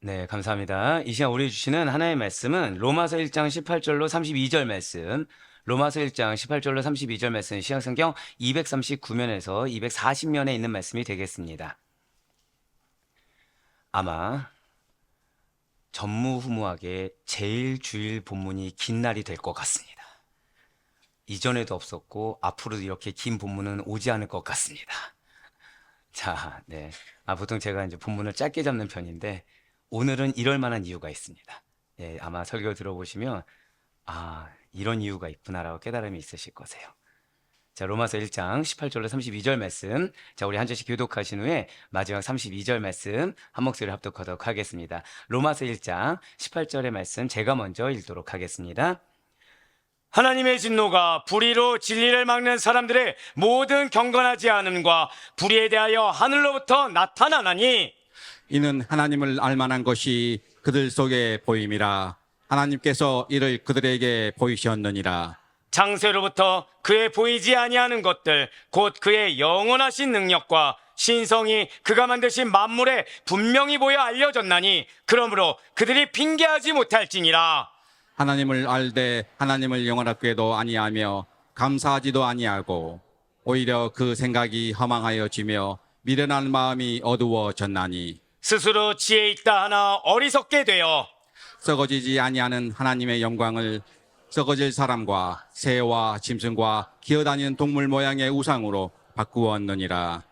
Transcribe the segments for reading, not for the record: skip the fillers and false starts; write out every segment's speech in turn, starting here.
네, 감사합니다. 이 시간 우리 주시는 하나의 말씀은 로마서 1장 18절로 32절 말씀, 로마서 1장 18절로 32절 말씀, 시각성경 239면에서 240면에 있는 말씀이 되겠습니다. 아마 전무후무하게 제일 주일 본문이 긴 날이 될 것 같습니다. 이전에도 없었고 앞으로도 이렇게 긴 본문은 오지 않을 것 같습니다. 자, 네. 보통 제가 이제 본문을 짧게 잡는 편인데 오늘은 이럴 만한 이유가 있습니다. 예, 아마 설교 들어보시면 이런 이유가 있구나라고 깨달음이 있으실 거세요. 자, 로마서 1장 18절로 32절 말씀. 자, 우리 한 절씩 교독하신 후에 마지막 32절 말씀 한 목소리 합독하도록 하겠습니다. 로마서 1장 18절의 말씀 제가 먼저 읽도록 하겠습니다. 하나님의 진노가 불의로 진리를 막는 사람들의 모든 경건하지 않음과 불의에 대하여 하늘로부터 나타나나니 이는 하나님을 알만한 것이 그들 속에 보임이라. 하나님께서 이를 그들에게 보이셨느니라. 장세로부터 그의 보이지 아니하는 것들 곧 그의 영원하신 능력과 신성이 그가 만드신 만물에 분명히 보여 알려졌나니 그러므로 그들이 핑계하지 못할지니라. 하나님을 알되 하나님을 영원하게도 아니하며 감사하지도 아니하고 오히려 그 생각이 허망하여지며 미련한 마음이 어두워졌나니 스스로 지혜 있다 하나 어리석게 되어 썩어지지 아니하는 하나님의 영광을 썩어질 사람과 새와 짐승과 기어다니는 동물 모양의 우상으로 바꾸었느니라.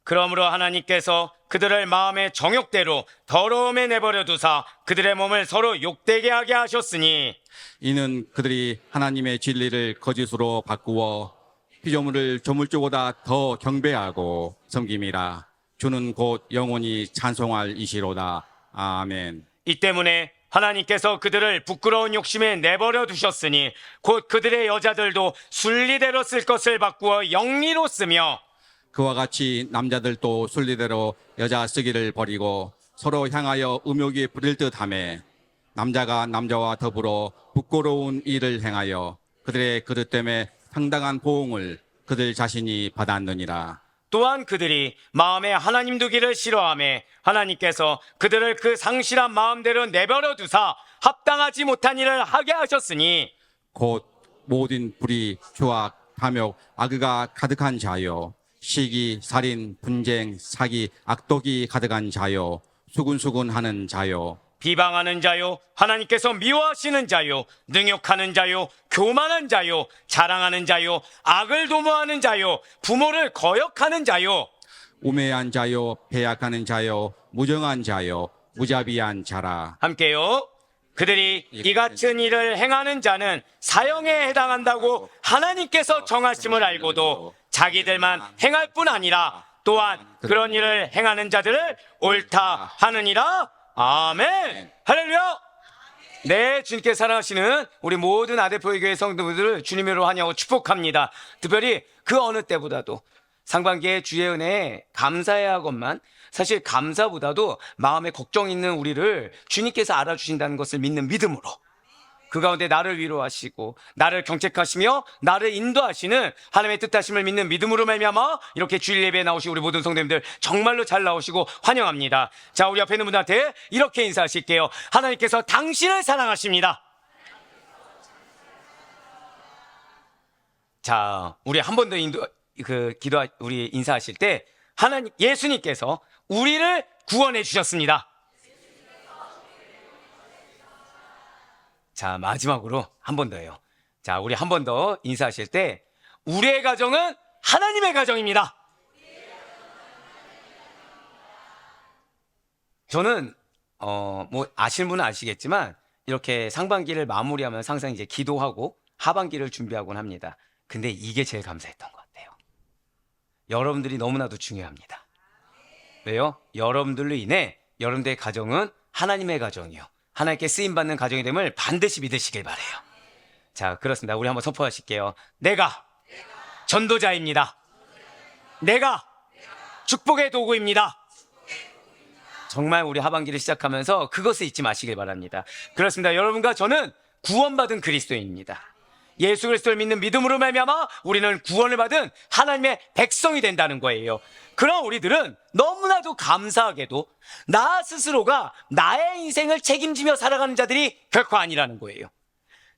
그러므로 하나님께서 그들을 마음의 정욕대로 더러움에 내버려 두사 그들의 몸을 서로 욕되게 하게 하셨으니 이는 그들이 하나님의 진리를 거짓으로 바꾸어 피조물을 조물주보다 더 경배하고 섬김이라. 주는 곧 영원히 찬송할 이시로다. 아멘. 이 때문에 하나님께서 그들을 부끄러운 욕심에 내버려 두셨으니 곧 그들의 여자들도 순리대로 쓸 것을 바꾸어 영리로 쓰며 그와 같이 남자들도 순리대로 여자 쓰기를 버리고 서로 향하여 음욕이 부릴 듯하며 남자가 남자와 더불어 부끄러운 일을 행하여 그들의 그릇 때문에 상당한 보응을 그들 자신이 받았느니라. 또한 그들이 마음에 하나님 두기를 싫어하며 하나님께서 그들을 그 상실한 마음대로 내버려 두사 합당하지 못한 일을 하게 하셨으니 곧 모든 불의, 죄악, 탐욕, 악의가 가득한 자요 시기, 살인, 분쟁, 사기, 악독이 가득한 자요 수군수군하는 자요 비방하는 자요 하나님께서 미워하시는 자요 능욕하는 자요 교만한 자요 자랑하는 자요 악을 도모하는 자요 부모를 거역하는 자요 우매한 자요 배약하는 자요 무정한 자요 무자비한 자라. 함께요. 그들이 이 같은 일을 행하는 자는 사형에 해당한다고 하나님께서 정하심을 알고도 자기들만 행할 뿐 아니라 또한 그런 일을 행하는 자들을 옳다 하느니라. 아멘. 할렐루야. 네, 주님께 사랑하시는 우리 모든 아대포의 교회 성도들을 주님으로 환영하고 축복합니다. 특별히 그 어느 때보다도 상반기에 주의 은혜에 감사해야 할 것만, 사실 감사보다도 마음에 걱정 있는 우리를 주님께서 알아주신다는 것을 믿는 믿음으로 그 가운데 나를 위로하시고 나를 경책하시며 나를 인도하시는 하나님의 뜻하심을 믿는 믿음으로 말미암아 이렇게 주일 예배에 나오신 우리 모든 성도님들 정말로 잘 나오시고 환영합니다. 자, 우리 앞에 있는 분한테 이렇게 인사하실게요. 하나님께서 당신을 사랑하십니다. 자, 우리 한 번 더 우리 인사하실 때 하나님 예수님께서 우리를 구원해 주셨습니다. 자, 마지막으로 한 번 더요. 자, 우리 한 번 더 인사하실 때 우리의 가정은 하나님의 가정입니다. 저는 뭐 아시는 분은 아시겠지만 이렇게 상반기를 마무리하면 항상 이제 기도하고 하반기를 준비하곤 합니다. 근데 이게 제일 감사했던 것 같아요. 여러분들이 너무나도 중요합니다. 왜요? 여러분들로 인해 여러분들의 가정은 하나님의 가정이요 하나님께 쓰임받는 가정이 됨을 반드시 믿으시길 바래요. 자, 그렇습니다. 우리 한번 선포하실게요. 내가 전도자입니다. 내가 축복의 도구입니다. 정말 우리 하반기를 시작하면서 그것을 잊지 마시길 바랍니다. 그렇습니다. 여러분과 저는 구원받은 그리스도인입니다. 예수 그리스도를 믿는 믿음으로 말미암아 우리는 구원을 받은 하나님의 백성이 된다는 거예요. 그럼 우리들은 너무나도 감사하게도 나 스스로가 나의 인생을 책임지며 살아가는 자들이 결코 아니라는 거예요.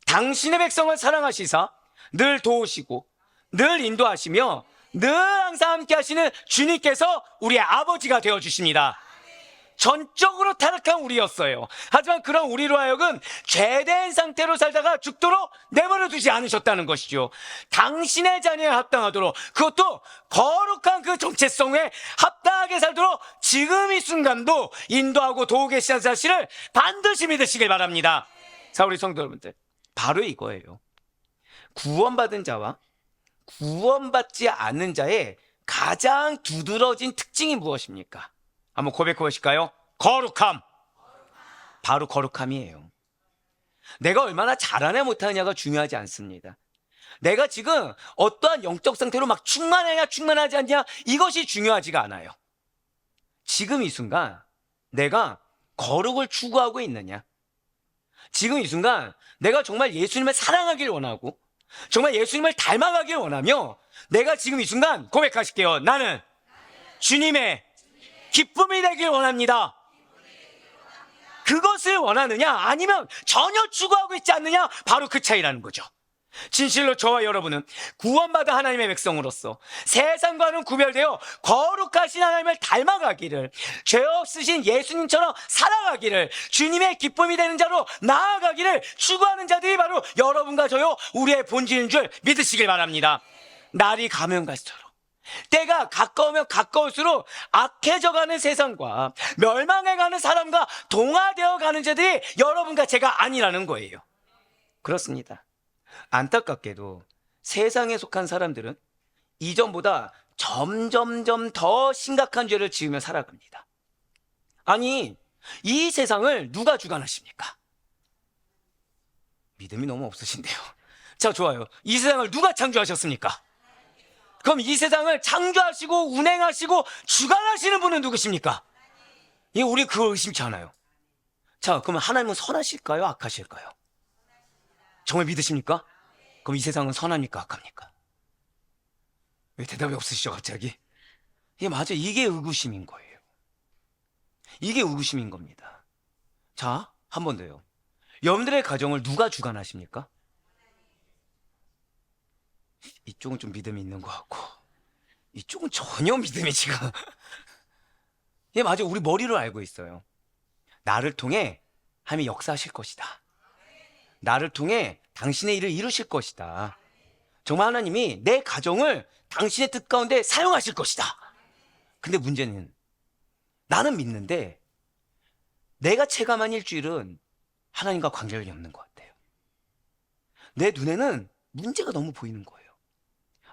당신의 백성을 사랑하시사 늘 도우시고 늘 인도하시며 늘 항상 함께 하시는 주님께서 우리의 아버지가 되어주십니다. 전적으로 타락한 우리였어요. 하지만 그런 우리로 하여금 죄된 상태로 살다가 죽도록 내버려 두지 않으셨다는 것이죠. 당신의 자녀에 합당하도록, 그것도 거룩한 그 정체성에 합당하게 살도록 지금 이 순간도 인도하고 도우고 계시는 사실을 반드시 믿으시길 바랍니다. 자, 우리 성도 여러분들, 바로 이거예요. 구원받은 자와 구원받지 않는 자의 가장 두드러진 특징이 무엇입니까? 한번 고백해 보실까요? 거룩함. 바로 거룩함이에요. 내가 얼마나 잘하냐 못하느냐가 중요하지 않습니다. 내가 지금 어떠한 영적 상태로 막 충만하냐 충만하지 않냐, 이것이 중요하지가 않아요. 지금 이 순간 내가 거룩을 추구하고 있느냐, 지금 이 순간 내가 정말 예수님을 사랑하길 원하고 정말 예수님을 닮아가길 원하며, 내가 지금 이 순간 고백하실게요. 나는 주님의 기쁨이 되길 원합니다. 그것을 원하느냐 아니면 전혀 추구하고 있지 않느냐, 바로 그 차이라는 거죠. 진실로 저와 여러분은 구원받은 하나님의 백성으로서 세상과는 구별되어 거룩하신 하나님을 닮아가기를, 죄 없으신 예수님처럼 살아가기를, 주님의 기쁨이 되는 자로 나아가기를 추구하는 자들이 바로 여러분과 저요, 우리의 본질인 줄 믿으시길 바랍니다. 날이 가면 갈수록, 때가 가까우면 가까울수록 악해져가는 세상과 멸망해가는 사람과 동화되어 가는 자들이 여러분과 제가 아니라는 거예요. 그렇습니다. 안타깝게도 세상에 속한 사람들은 이전보다 점점점 더 심각한 죄를 지으며 살아갑니다. 아니, 이 세상을 누가 주관하십니까? 믿음이 너무 없으신데요. 자, 좋아요. 이 세상을 누가 창조하셨습니까? 그럼 이 세상을 창조하시고 운행하시고 주관하시는 분은 누구십니까? 우리 그거 의심치 않아요. 자, 그러면 하나님은 선하실까요? 악하실까요? 정말 믿으십니까? 그럼 이 세상은 선합니까? 악합니까? 왜 대답이 없으시죠, 갑자기? 맞아요. 이게 의구심인 거예요. 이게 의구심인 겁니다. 자, 한 번 더요. 여러분들의 가정을 누가 주관하십니까? 이쪽은 좀 믿음이 있는 것 같고 이쪽은 전혀 믿음이 지금 맞아요. 우리 머리로 알고 있어요. 나를 통해 하나님이 역사하실 것이다. 나를 통해 당신의 일을 이루실 것이다. 정말 하나님이 내 가정을 당신의 뜻 가운데 사용하실 것이다. 근데 문제는 나는 믿는데 내가 체감한 일주일은 하나님과 관계력이 없는 것 같아요. 내 눈에는 문제가 너무 보이는 거예요.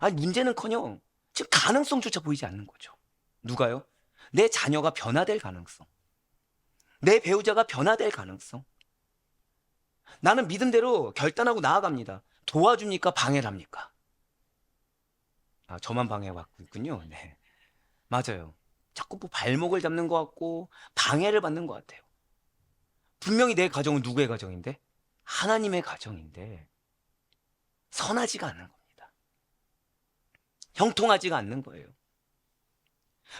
아니, 문제는커녕 지금 가능성조차 보이지 않는 거죠. 누가요? 내 자녀가 변화될 가능성, 내 배우자가 변화될 가능성. 나는 믿음대로 결단하고 나아갑니다. 도와줍니까? 방해를 합니까? 저만 방해받고 있군요. 네, 맞아요. 자꾸 뭐 발목을 잡는 것 같고 방해를 받는 것 같아요. 분명히 내 가정은 누구의 가정인데? 하나님의 가정인데 선하지가 않는 겁니다. 형통하지가 않는 거예요.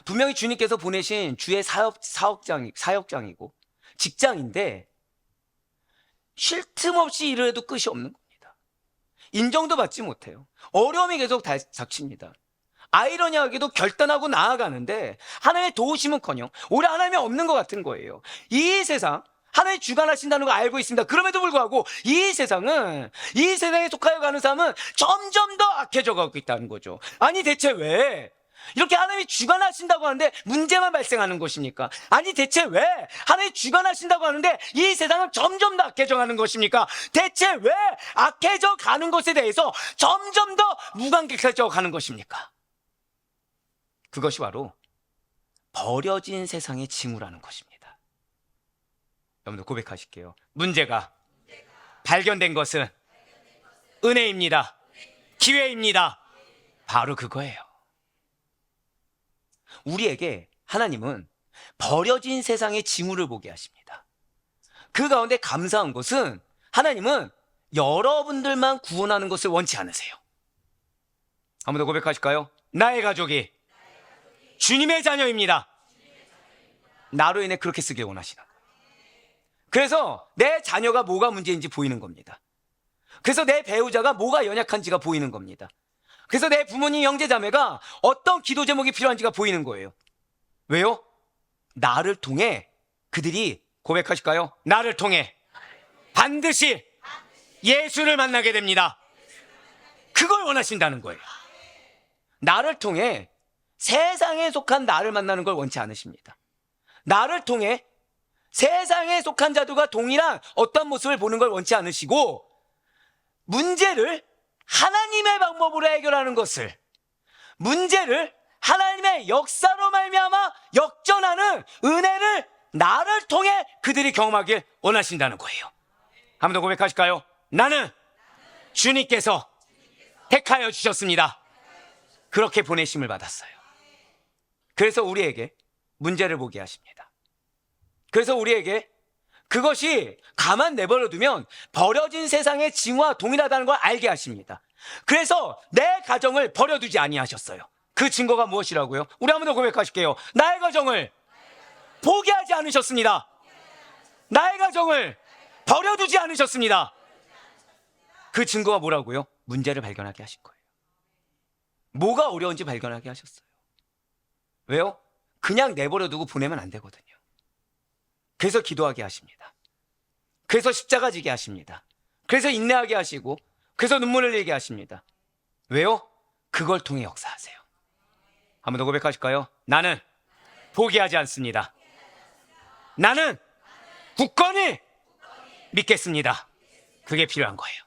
분명히 주님께서 보내신 주의 사역장이고 직장인데 쉴 틈 없이 일을 해도 끝이 없는 겁니다. 인정도 받지 못해요. 어려움이 계속 닥칩니다. 아이러니하게도 결단하고 나아가는데 하나님의 도우심은커녕 오히려 하나님이 없는 것 같은 거예요. 이 세상 하나님 주관하신다는 거 알고 있습니다. 그럼에도 불구하고 이 세상에 속하여 가는 삶은 점점 더 악해져 가고 있다는 거죠. 아니, 대체 왜 이렇게 하나님이 주관하신다고 하는데 문제만 발생하는 것입니까? 아니, 대체 왜 하나님이 주관하신다고 하는데 이 세상은 점점 더 악해져 가는 것입니까? 대체 왜 악해져 가는 것에 대해서 점점 더 무관객해져 가는 것입니까? 그것이 바로 버려진 세상의 징후라는 것입니다. 여러분들 고백하실게요. 문제가 발견된 것은 은혜입니다. 기회입니다. 바로 그거예요. 우리에게 하나님은 버려진 세상의 징후를 보게 하십니다. 그 가운데 감사한 것은 하나님은 여러분들만 구원하는 것을 원치 않으세요. 한번 더 고백하실까요? 나의 가족이 주님의 자녀입니다. 나로 인해 그렇게 쓰길 원하시는 거예요. 그래서 내 자녀가 뭐가 문제인지 보이는 겁니다. 그래서 내 배우자가 뭐가 연약한지가 보이는 겁니다. 그래서 내 부모님, 형제, 자매가 어떤 기도 제목이 필요한지가 보이는 거예요. 왜요? 나를 통해 그들이 고백하실까요? 나를 통해 반드시 예수를 만나게 됩니다. 그걸 원하신다는 거예요. 나를 통해 세상에 속한 나를 만나는 걸 원치 않으십니다. 나를 통해 세상에 속한 자들과 동일한 어떤 모습을 보는 걸 원치 않으시고, 문제를 하나님의 방법으로 해결하는 것을, 문제를 하나님의 역사로 말미암아 역전하는 은혜를 나를 통해 그들이 경험하길 원하신다는 거예요. 한 번 더 고백하실까요? 나는 주님께서 택하여 주셨습니다. 그렇게 보내심을 받았어요. 그래서 우리에게 문제를 보게 하십니다. 그래서 우리에게 그것이 가만 내버려 두면 버려진 세상의 징후와 동일하다는 걸 알게 하십니다. 그래서 내 가정을 버려두지 아니하셨어요. 그 증거가 무엇이라고요? 우리 한 번 더 고백하실게요. 나의 가정을 포기하지 않으셨습니다. 나의 가정을 버려두지 않으셨습니다. 그 증거가 뭐라고요? 문제를 발견하게 하신 거예요. 뭐가 어려운지 발견하게 하셨어요. 왜요? 그냥 내버려두고 보내면 안 되거든요. 그래서 기도하게 하십니다. 그래서 십자가 지게 하십니다. 그래서 인내하게 하시고, 그래서 눈물을 흘리게 하십니다. 왜요? 그걸 통해 역사하세요. 한 번 더 고백하실까요? 나는 포기하지 않습니다. 나는 굳건히 믿겠습니다. 그게 필요한 거예요.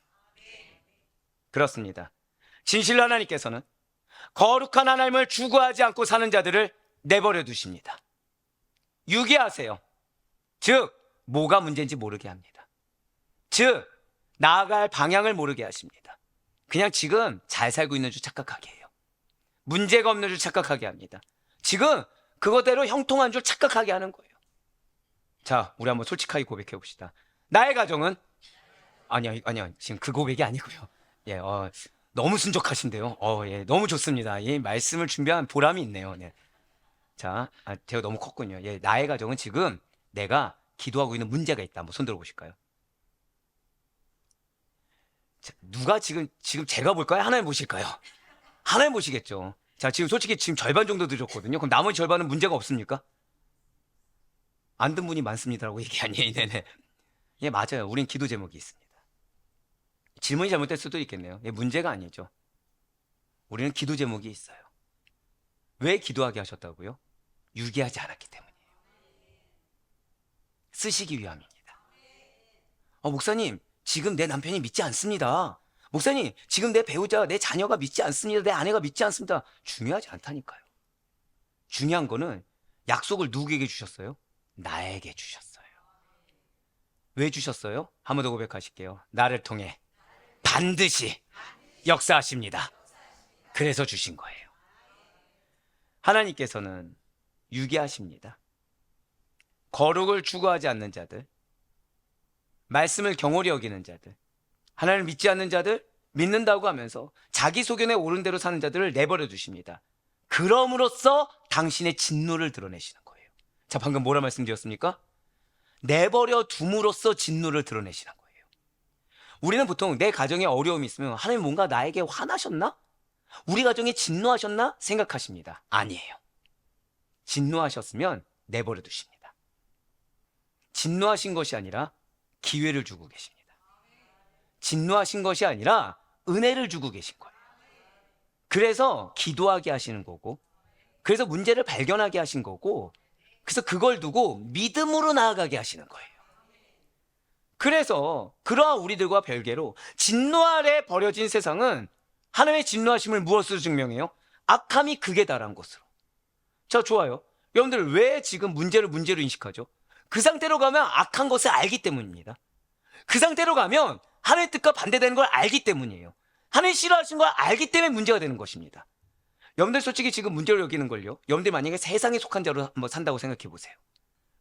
그렇습니다. 진실로 하나님께서는 거룩한 하나님을 추구하지 않고 사는 자들을 내버려 두십니다. 유기하세요. 즉, 뭐가 문제인지 모르게 합니다. 즉, 나아갈 방향을 모르게 하십니다. 그냥 지금 잘 살고 있는 줄 착각하게 해요. 문제가 없는 줄 착각하게 합니다. 지금 그거대로 형통한 줄 착각하게 하는 거예요. 자, 우리 한번 솔직하게 고백해 봅시다. 나의 가정은 아니요. 지금 그 고백이 아니고요. 예, 너무 순적하신데요. 예, 너무 좋습니다. 이 말씀을 준비한 보람이 있네요. 네. 자, 제가 너무 컸군요. 예, 나의 가정은 지금 내가 기도하고 있는 문제가 있다. 한번 손 들어 보실까요? 자, 누가 지금 제가 볼까요? 하나님 보실까요? 하나님 보시겠죠. 자, 지금 솔직히 지금 절반 정도 드렸거든요. 그럼 나머지 절반은 문제가 없습니까? 안 든 분이 많습니다라고 얘기 아니에요. 네네. 예, 맞아요. 우린 기도 제목이 있습니다. 질문이 잘못될 수도 있겠네요. 예, 문제가 아니죠. 우리는 기도 제목이 있어요. 왜 기도하게 하셨다고요? 유기하지 않았기 때문이에요. 쓰시기 위함입니다. 목사님, 지금 내 남편이 믿지 않습니다. 목사님, 지금 내 배우자, 내 자녀가 믿지 않습니다. 내 아내가 믿지 않습니다. 중요하지 않다니까요. 중요한 거는 약속을 누구에게 주셨어요? 나에게 주셨어요. 왜 주셨어요? 한 번 더 고백하실게요. 나를 통해 반드시 역사하십니다. 그래서 주신 거예요. 하나님께서는 유기하십니다. 거룩을 추구하지 않는 자들, 말씀을 경홀히 여기는 자들, 하나님을 믿지 않는 자들, 믿는다고 하면서 자기 소견에 옳은 대로 사는 자들을 내버려 두십니다. 그럼으로써 당신의 진노를 드러내시는 거예요. 자, 방금 뭐라 말씀드렸습니까? 내버려 둠으로써 진노를 드러내시는 거예요. 우리는 보통 내 가정에 어려움이 있으면 하나님 뭔가 나에게 화나셨나? 우리 가정에 진노하셨나? 생각하십니다. 아니에요. 진노하셨으면 내버려 두십니다. 진노하신 것이 아니라 기회를 주고 계십니다. 진노하신 것이 아니라 은혜를 주고 계신 거예요. 그래서 기도하게 하시는 거고, 그래서 문제를 발견하게 하신 거고, 그래서 그걸 두고 믿음으로 나아가게 하시는 거예요. 그래서 그러한 우리들과 별개로 진노 아래 버려진 세상은 하나님의 진노하심을 무엇으로 증명해요? 악함이 극에 달한 것으로. 자, 좋아요. 여러분들 왜 지금 문제로 인식하죠? 그 상태로 가면 악한 것을 알기 때문입니다. 그 상태로 가면 하나님의 뜻과 반대되는 걸 알기 때문이에요. 하나님 싫어하시는 걸 알기 때문에 문제가 되는 것입니다. 여러분들 솔직히 지금 문제로 여기는 걸요, 여러분들 만약에 세상에 속한 자로 한번 산다고 생각해 보세요.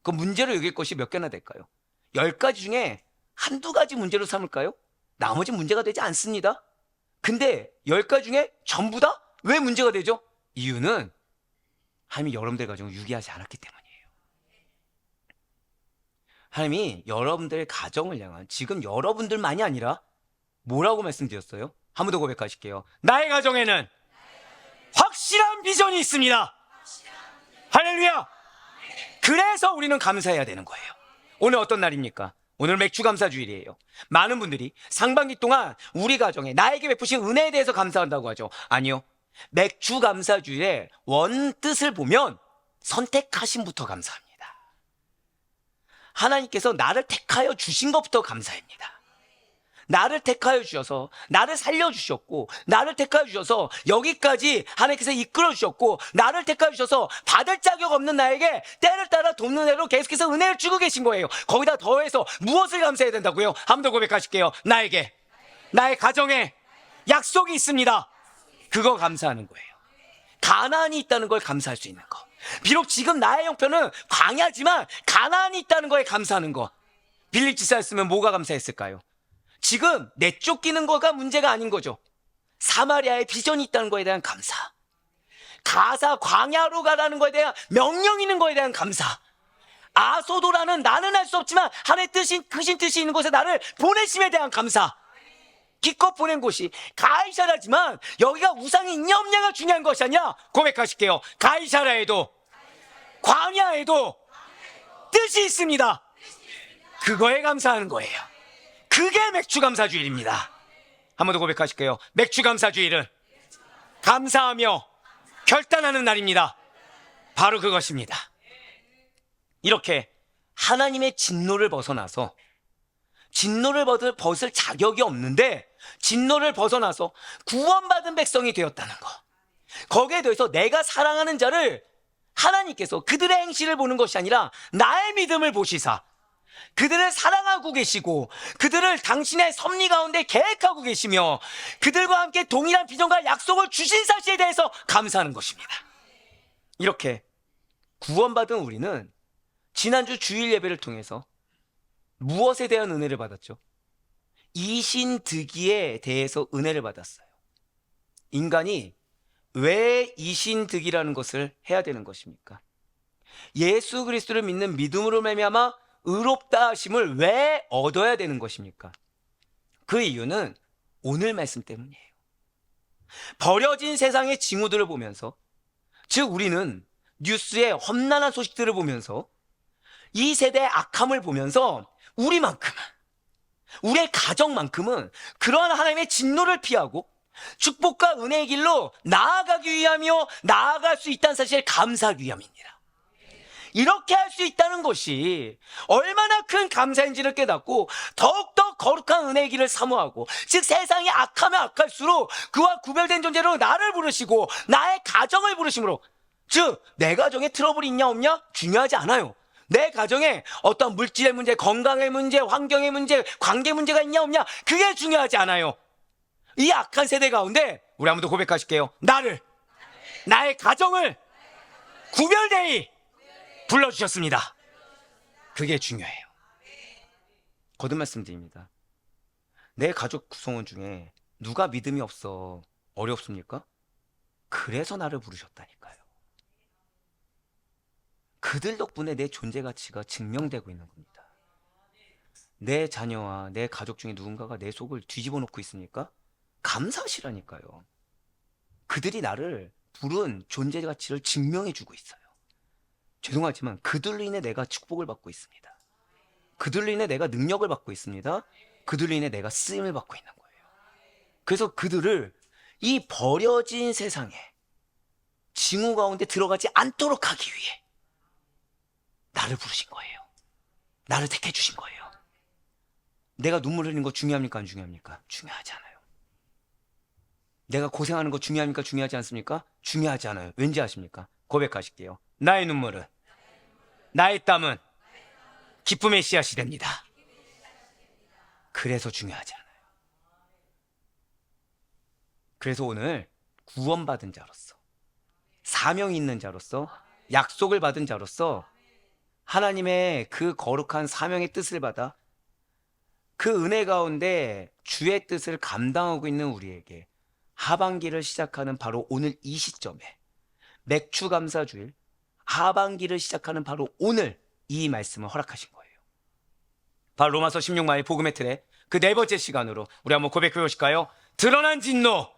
그 문제로 여길 것이 몇 개나 될까요? 10가지 중에 한두 가지 문제로 삼을까요? 나머지 문제가 되지 않습니다. 근데 10가지 중에 전부 다 왜 문제가 되죠? 이유는 하나님이 여러분들 가정을 유기하지 않았기 때문이에요. 하나님이 여러분들의 가정을 향한, 지금 여러분들만이 아니라 뭐라고 말씀드렸어요? 한 번 더 고백하실게요. 나의 가정에는 확실한 비전이 있습니다. 할렐루야! 그래서 우리는 감사해야 되는 거예요. 오늘 어떤 날입니까? 오늘 맥주 감사 주일이에요. 많은 분들이 상반기 동안 우리 가정에 나에게 베푸신 은혜에 대해서 감사한다고 하죠. 아니요. 맥주 감사 주일의 원 뜻을 보면 선택하심부터 감사합니다. 하나님께서 나를 택하여 주신 것부터 감사합니다. 나를 택하여 주셔서 나를 살려주셨고, 나를 택하여 주셔서 여기까지 하나님께서 이끌어 주셨고, 나를 택하여 주셔서 받을 자격 없는 나에게 때를 따라 돕는 대로 계속해서 은혜를 주고 계신 거예요. 거기다 더해서 무엇을 감사해야 된다고요? 한 번 더 고백하실게요. 나에게, 나의 가정에 약속이 있습니다. 그거 감사하는 거예요. 가나안이 있다는 걸 감사할 수 있는 거. 비록 지금 나의 형편은 광야지만 가나안이 있다는 거에 감사하는 거. 빌립 지사였으면 뭐가 감사했을까요? 지금 내쫓기는 거가 문제가 아닌 거죠. 사마리아에 비전이 있다는 거에 대한 감사, 가사 광야로 가라는 거에 대한 명령이 있는 거에 대한 감사, 아소도라는 나는 할 수 없지만 하나님의 뜻이, 크신 뜻이 있는 곳에 나를 보내심에 대한 감사. 기껏 보낸 곳이 가이사라지만 여기가 우상이 있냐 없냐가 중요한 것이 아니야. 고백하실게요. 가이사라에도 광야에도 뜻이 있습니다. 그거에 감사하는 거예요. 그게 맥주감사주일입니다. 한 번 더 고백하실게요. 맥주감사주일은 감사하며 결단하는 날입니다. 바로 그것입니다. 이렇게 하나님의 진노를 벗어나서, 진노를 벗을 자격이 없는데 진노를 벗어나서 구원받은 백성이 되었다는 것, 거기에 대해서 내가 사랑하는 자를 하나님께서 그들의 행실을 보는 것이 아니라 나의 믿음을 보시사 그들을 사랑하고 계시고 그들을 당신의 섭리 가운데 계획하고 계시며 그들과 함께 동일한 비전과 약속을 주신 사실에 대해서 감사하는 것입니다. 이렇게 구원받은 우리는 지난주 주일 예배를 통해서 무엇에 대한 은혜를 받았죠? 이신득이에 대해서 은혜를 받았어요. 인간이 왜 이신득이라는 것을 해야 되는 것입니까? 예수 그리스도를 믿는 믿음으로 말미암아 의롭다 하심을 왜 얻어야 되는 것입니까? 그 이유는 오늘 말씀 때문이에요. 버려진 세상의 징후들을 보면서, 즉 우리는 뉴스의 험난한 소식들을 보면서, 이 세대의 악함을 보면서 우리만큼은, 우리의 가정만큼은 그러한 하나님의 진노를 피하고 축복과 은혜의 길로 나아가기 위함이요 나아갈 수 있다는 사실에 감사하기 위함입니다. 이렇게 할 수 있다는 것이 얼마나 큰 감사인지를 깨닫고 더욱더 거룩한 은혜의 길을 사모하고, 즉 세상이 악하면 악할수록 그와 구별된 존재로 나를 부르시고 나의 가정을 부르심으로, 즉 내 가정에 트러블이 있냐 없냐 중요하지 않아요. 내 가정에 어떤 물질의 문제, 건강의 문제, 환경의 문제, 관계 문제가 있냐 없냐 그게 중요하지 않아요. 이 악한 세대 가운데 우리 한번 더 고백하실게요. 나를, 나의 가정을 구별되이 불러주셨습니다. 그게 중요해요. 거듭 말씀드립니다. 내 가족 구성원 중에 누가 믿음이 없어 어렵습니까? 그래서 나를 부르셨다니까요. 그들 덕분에 내 존재 가치가 증명되고 있는 겁니다. 내 자녀와 내 가족 중에 누군가가 내 속을 뒤집어 놓고 있으니까 감사하시라니까요. 그들이 나를 부른 존재 가치를 증명해 주고 있어요. 죄송하지만 그들로 인해 내가 축복을 받고 있습니다. 그들로 인해 내가 능력을 받고 있습니다. 그들로 인해 내가 쓰임을 받고 있는 거예요. 그래서 그들을 이 버려진 세상에 징후 가운데 들어가지 않도록 하기 위해 나를 부르신 거예요. 나를 택해 주신 거예요. 내가 눈물 흘리는 거 중요합니까? 안 중요합니까? 중요하지 않아요. 내가 고생하는 거 중요합니까? 중요하지 않습니까? 중요하지 않아요. 왠지 아십니까? 고백하실게요. 나의 눈물은, 나의 땀은 기쁨의 씨앗이 됩니다. 그래서 중요하지 않아요. 그래서 오늘 구원받은 자로서, 사명이 있는 자로서, 약속을 받은 자로서 하나님의 그 거룩한 사명의 뜻을 받아 그 은혜 가운데 주의 뜻을 감당하고 있는 우리에게 하반기를 시작하는 바로 오늘 이 시점에 맥주 감사주일 하반기를 시작하는 바로 오늘 이 말씀을 허락하신 거예요. 바로 로마서 16마의 복음의 틀에 그 네 번째 시간으로 우리 한번 고백해 보실까요? 드러난 진노,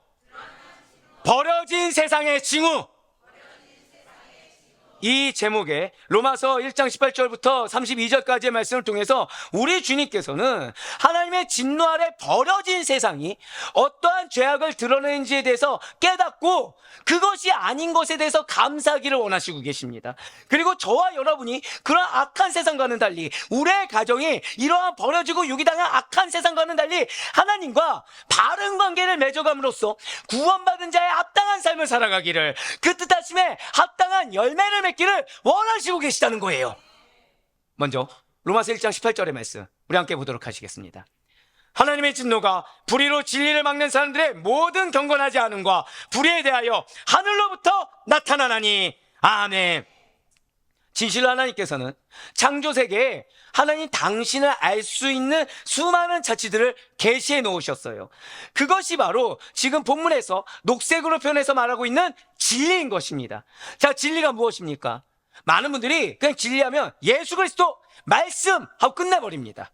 버려진 세상의 징후. 이 제목에 로마서 1장 18절부터 32절까지의 말씀을 통해서 우리 주님께서는 하나님의 진노 아래 버려진 세상이 어떠한 죄악을 드러내는지에 대해서 깨닫고 그것이 아닌 것에 대해서 감사하기를 원하시고 계십니다. 그리고 저와 여러분이 그런 악한 세상과는 달리 우리의 가정이 이러한 버려지고 유기당한 악한 세상과는 달리 하나님과 바른 관계를 맺어감으로써 구원받은 자의 합당한 삶을 살아가기를, 그 뜻하심에 합당한 열매를 맺기를 원하시고 계시다는 거예요. 먼저 로마서 1장 18절의 말씀 우리 함께 보도록 하시겠습니다. 하나님의 진노가 불의로 진리를 막는 사람들의 모든 경건하지 않음과 불의에 대하여 하늘로부터 나타나나니. 아멘. 진실로 하나님께서는 창조세계에 하나님 당신을 알 수 있는 수많은 자취들을 계시해 놓으셨어요. 그것이 바로 지금 본문에서 녹색으로 표현해서 말하고 있는 진리인 것입니다. 자, 진리가 무엇입니까? 많은 분들이 그냥 진리하면 예수 그리스도 말씀 하고 끝내버립니다.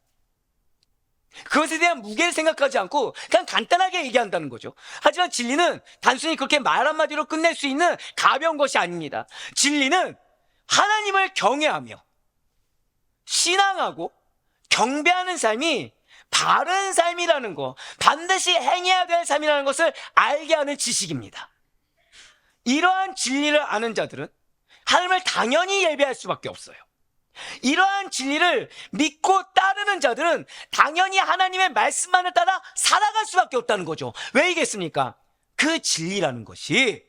그것에 대한 무게를 생각하지 않고 그냥 간단하게 얘기한다는 거죠. 하지만 진리는 단순히 그렇게 말 한마디로 끝낼 수 있는 가벼운 것이 아닙니다. 진리는 하나님을 경외하며 신앙하고 경배하는 삶이 바른 삶이라는 거, 반드시 행해야 될 삶이라는 것을 알게 하는 지식입니다. 이러한 진리를 아는 자들은 하나님을 당연히 예배할 수밖에 없어요. 이러한 진리를 믿고 따르는 자들은 당연히 하나님의 말씀만을 따라 살아갈 수밖에 없다는 거죠. 왜 이겠습니까? 그 진리라는 것이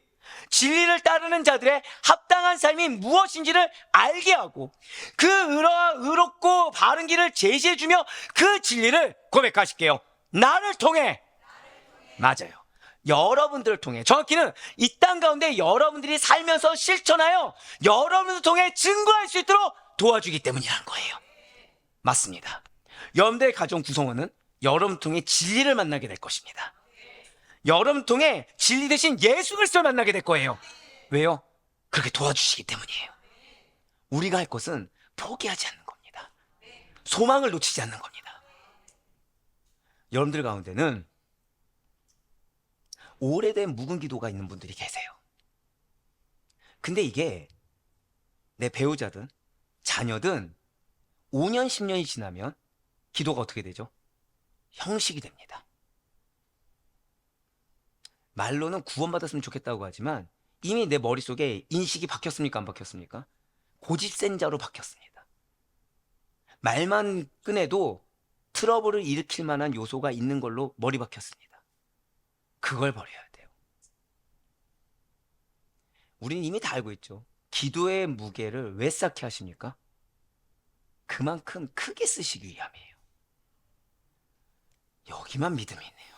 진리를 따르는 자들의 합당한 삶이 무엇인지를 알게 하고 그 의롭고 바른 길을 제시해주며 그 진리를 고백하실게요. 나를 통해. 맞아요. 여러분들을 통해, 정확히는 이 땅 가운데 여러분들이 살면서 실천하여 여러분을 통해 증거할 수 있도록 도와주기 때문이라는 거예요. 맞습니다. 여러분들의 가정 구성원은 여러분 통해 진리를 만나게 될 것입니다. 여러분 통해 진리 대신 예수 그리스도를 만나게 될 거예요. 왜요? 그렇게 도와주시기 때문이에요. 우리가 할 것은 포기하지 않는 겁니다. 소망을 놓치지 않는 겁니다. 여러분들 가운데는 오래된 묵은 기도가 있는 분들이 계세요. 근데 이게 내 배우자든 자녀든 5년, 10년이 지나면 기도가 어떻게 되죠? 형식이 됩니다. 말로는 구원받았으면 좋겠다고 하지만 이미 내 머릿속에 인식이 바뀌었습니까? 안 바뀌었습니까? 고집센 자로 바뀌었습니다. 말만 꺼내도 트러블을 일으킬 만한 요소가 있는 걸로 머리 박혔습니다. 그걸 버려야 돼요. 우리는 이미 다 알고 있죠. 기도의 무게를 왜 쌓게 하십니까? 그만큼 크게 쓰시기 위함이에요. 여기만 믿음이 있네요.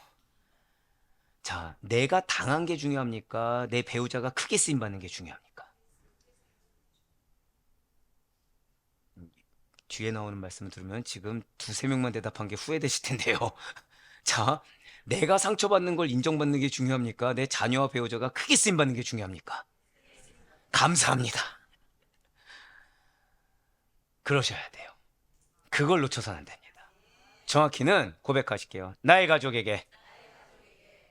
자, 내가 당한 게 중요합니까? 내 배우자가 크게 쓰임받는 게 중요합니까? 뒤에 나오는 말씀을 들으면 지금 두세 명만 대답한 게 후회되실 텐데요. 자, 내가 상처받는 걸 인정받는 게 중요합니까? 내 자녀와 배우자가 크게 쓰임받는 게 중요합니까? 감사합니다. 그러셔야 돼요. 그걸 놓쳐서는 안 됩니다. 정확히는 고백하실게요. 나의 가족에게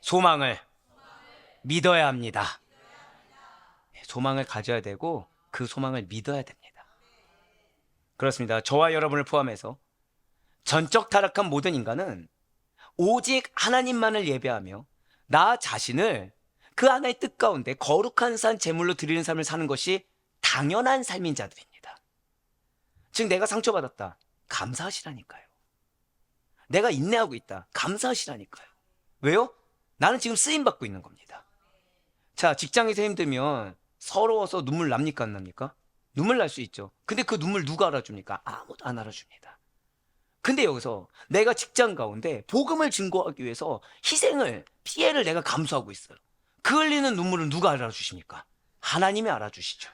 소망을 믿어야 합니다. 소망을 가져야 되고 그 소망을 믿어야 됩니다. 그렇습니다. 저와 여러분을 포함해서 전적 타락한 모든 인간은 오직 하나님만을 예배하며 나 자신을 그 하나의 뜻 가운데 거룩한 산 제물로 드리는 삶을 사는 것이 당연한 삶인 자들입니다. 즉 내가 상처받았다. 감사하시라니까요. 내가 인내하고 있다. 감사하시라니까요. 왜요? 나는 지금 쓰임받고 있는 겁니다. 자, 직장에서 힘들면 서러워서 눈물 납니까? 안 납니까? 눈물 날 수 있죠. 근데 그 눈물 누가 알아줍니까? 아무도 안 알아줍니다. 근데 여기서 내가 직장 가운데 복음을 증거하기 위해서 피해를 내가 감수하고 있어요. 그 흘리는 눈물을 누가 알아주십니까? 하나님이 알아주시죠.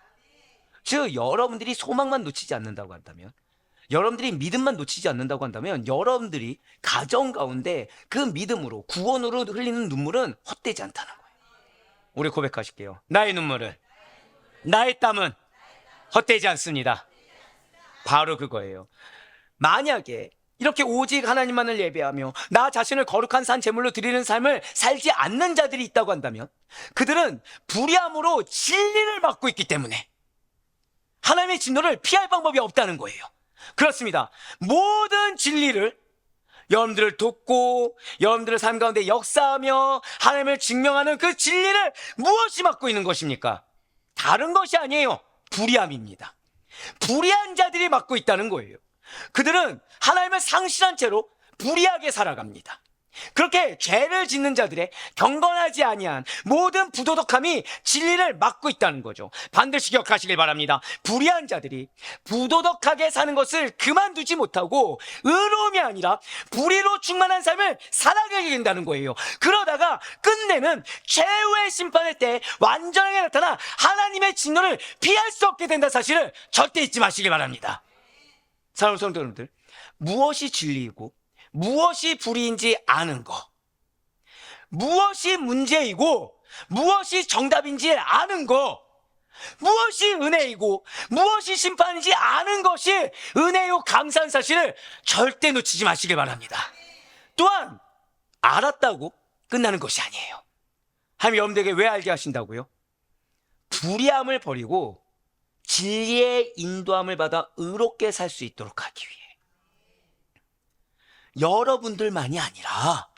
즉 여러분들이 소망만 놓치지 않는다고 한다면, 여러분들이 믿음만 놓치지 않는다고 한다면 여러분들이 가정 가운데 그 믿음으로 구원으로 흘리는 눈물은 헛되지 않다는 거예요. 우리 고백하실게요. 나의 눈물은, 나의 땀은 헛되지 않습니다. 바로 그거예요. 만약에 이렇게 오직 하나님만을 예배하며 나 자신을 거룩한 산 제물로 드리는 삶을 살지 않는 자들이 있다고 한다면 그들은 불의함으로 진리를 막고 있기 때문에 하나님의 진노를 피할 방법이 없다는 거예요. 그렇습니다. 모든 진리를 여러분들을 돕고 여러분들의 삶 가운데 역사하며 하나님을 증명하는 그 진리를 무엇이 막고 있는 것입니까? 다른 것이 아니에요. 불의함입니다. 불의한 자들이 막고 있다는 거예요. 그들은 하나님을 상실한 채로 불의하게 살아갑니다. 그렇게 죄를 짓는 자들의 경건하지 아니한 모든 부도덕함이 진리를 막고 있다는 거죠. 반드시 기억하시길 바랍니다. 불의한 자들이 부도덕하게 사는 것을 그만두지 못하고 의로움이 아니라 불의로 충만한 삶을 살아가게 된다는 거예요. 그러다가 끝내는 최후의 심판의 때 완전하게 나타나 하나님의 진노를 피할 수 없게 된다는 사실을 절대 잊지 마시길 바랍니다. 사랑하는 성도 여러분들, 무엇이 진리이고 무엇이 불의인지 아는 거, 무엇이 문제이고 무엇이 정답인지 아는 거, 무엇이 은혜이고 무엇이 심판인지 아는 것이 은혜요 감사한 사실을 절대 놓치지 마시길 바랍니다. 또한 알았다고 끝나는 것이 아니에요. 하나님 여러분들에게 왜 알게 하신다고요? 불의함을 버리고 진리의 인도함을 받아 의롭게 살 수 있도록 하기 위해 여러분들만이 아니라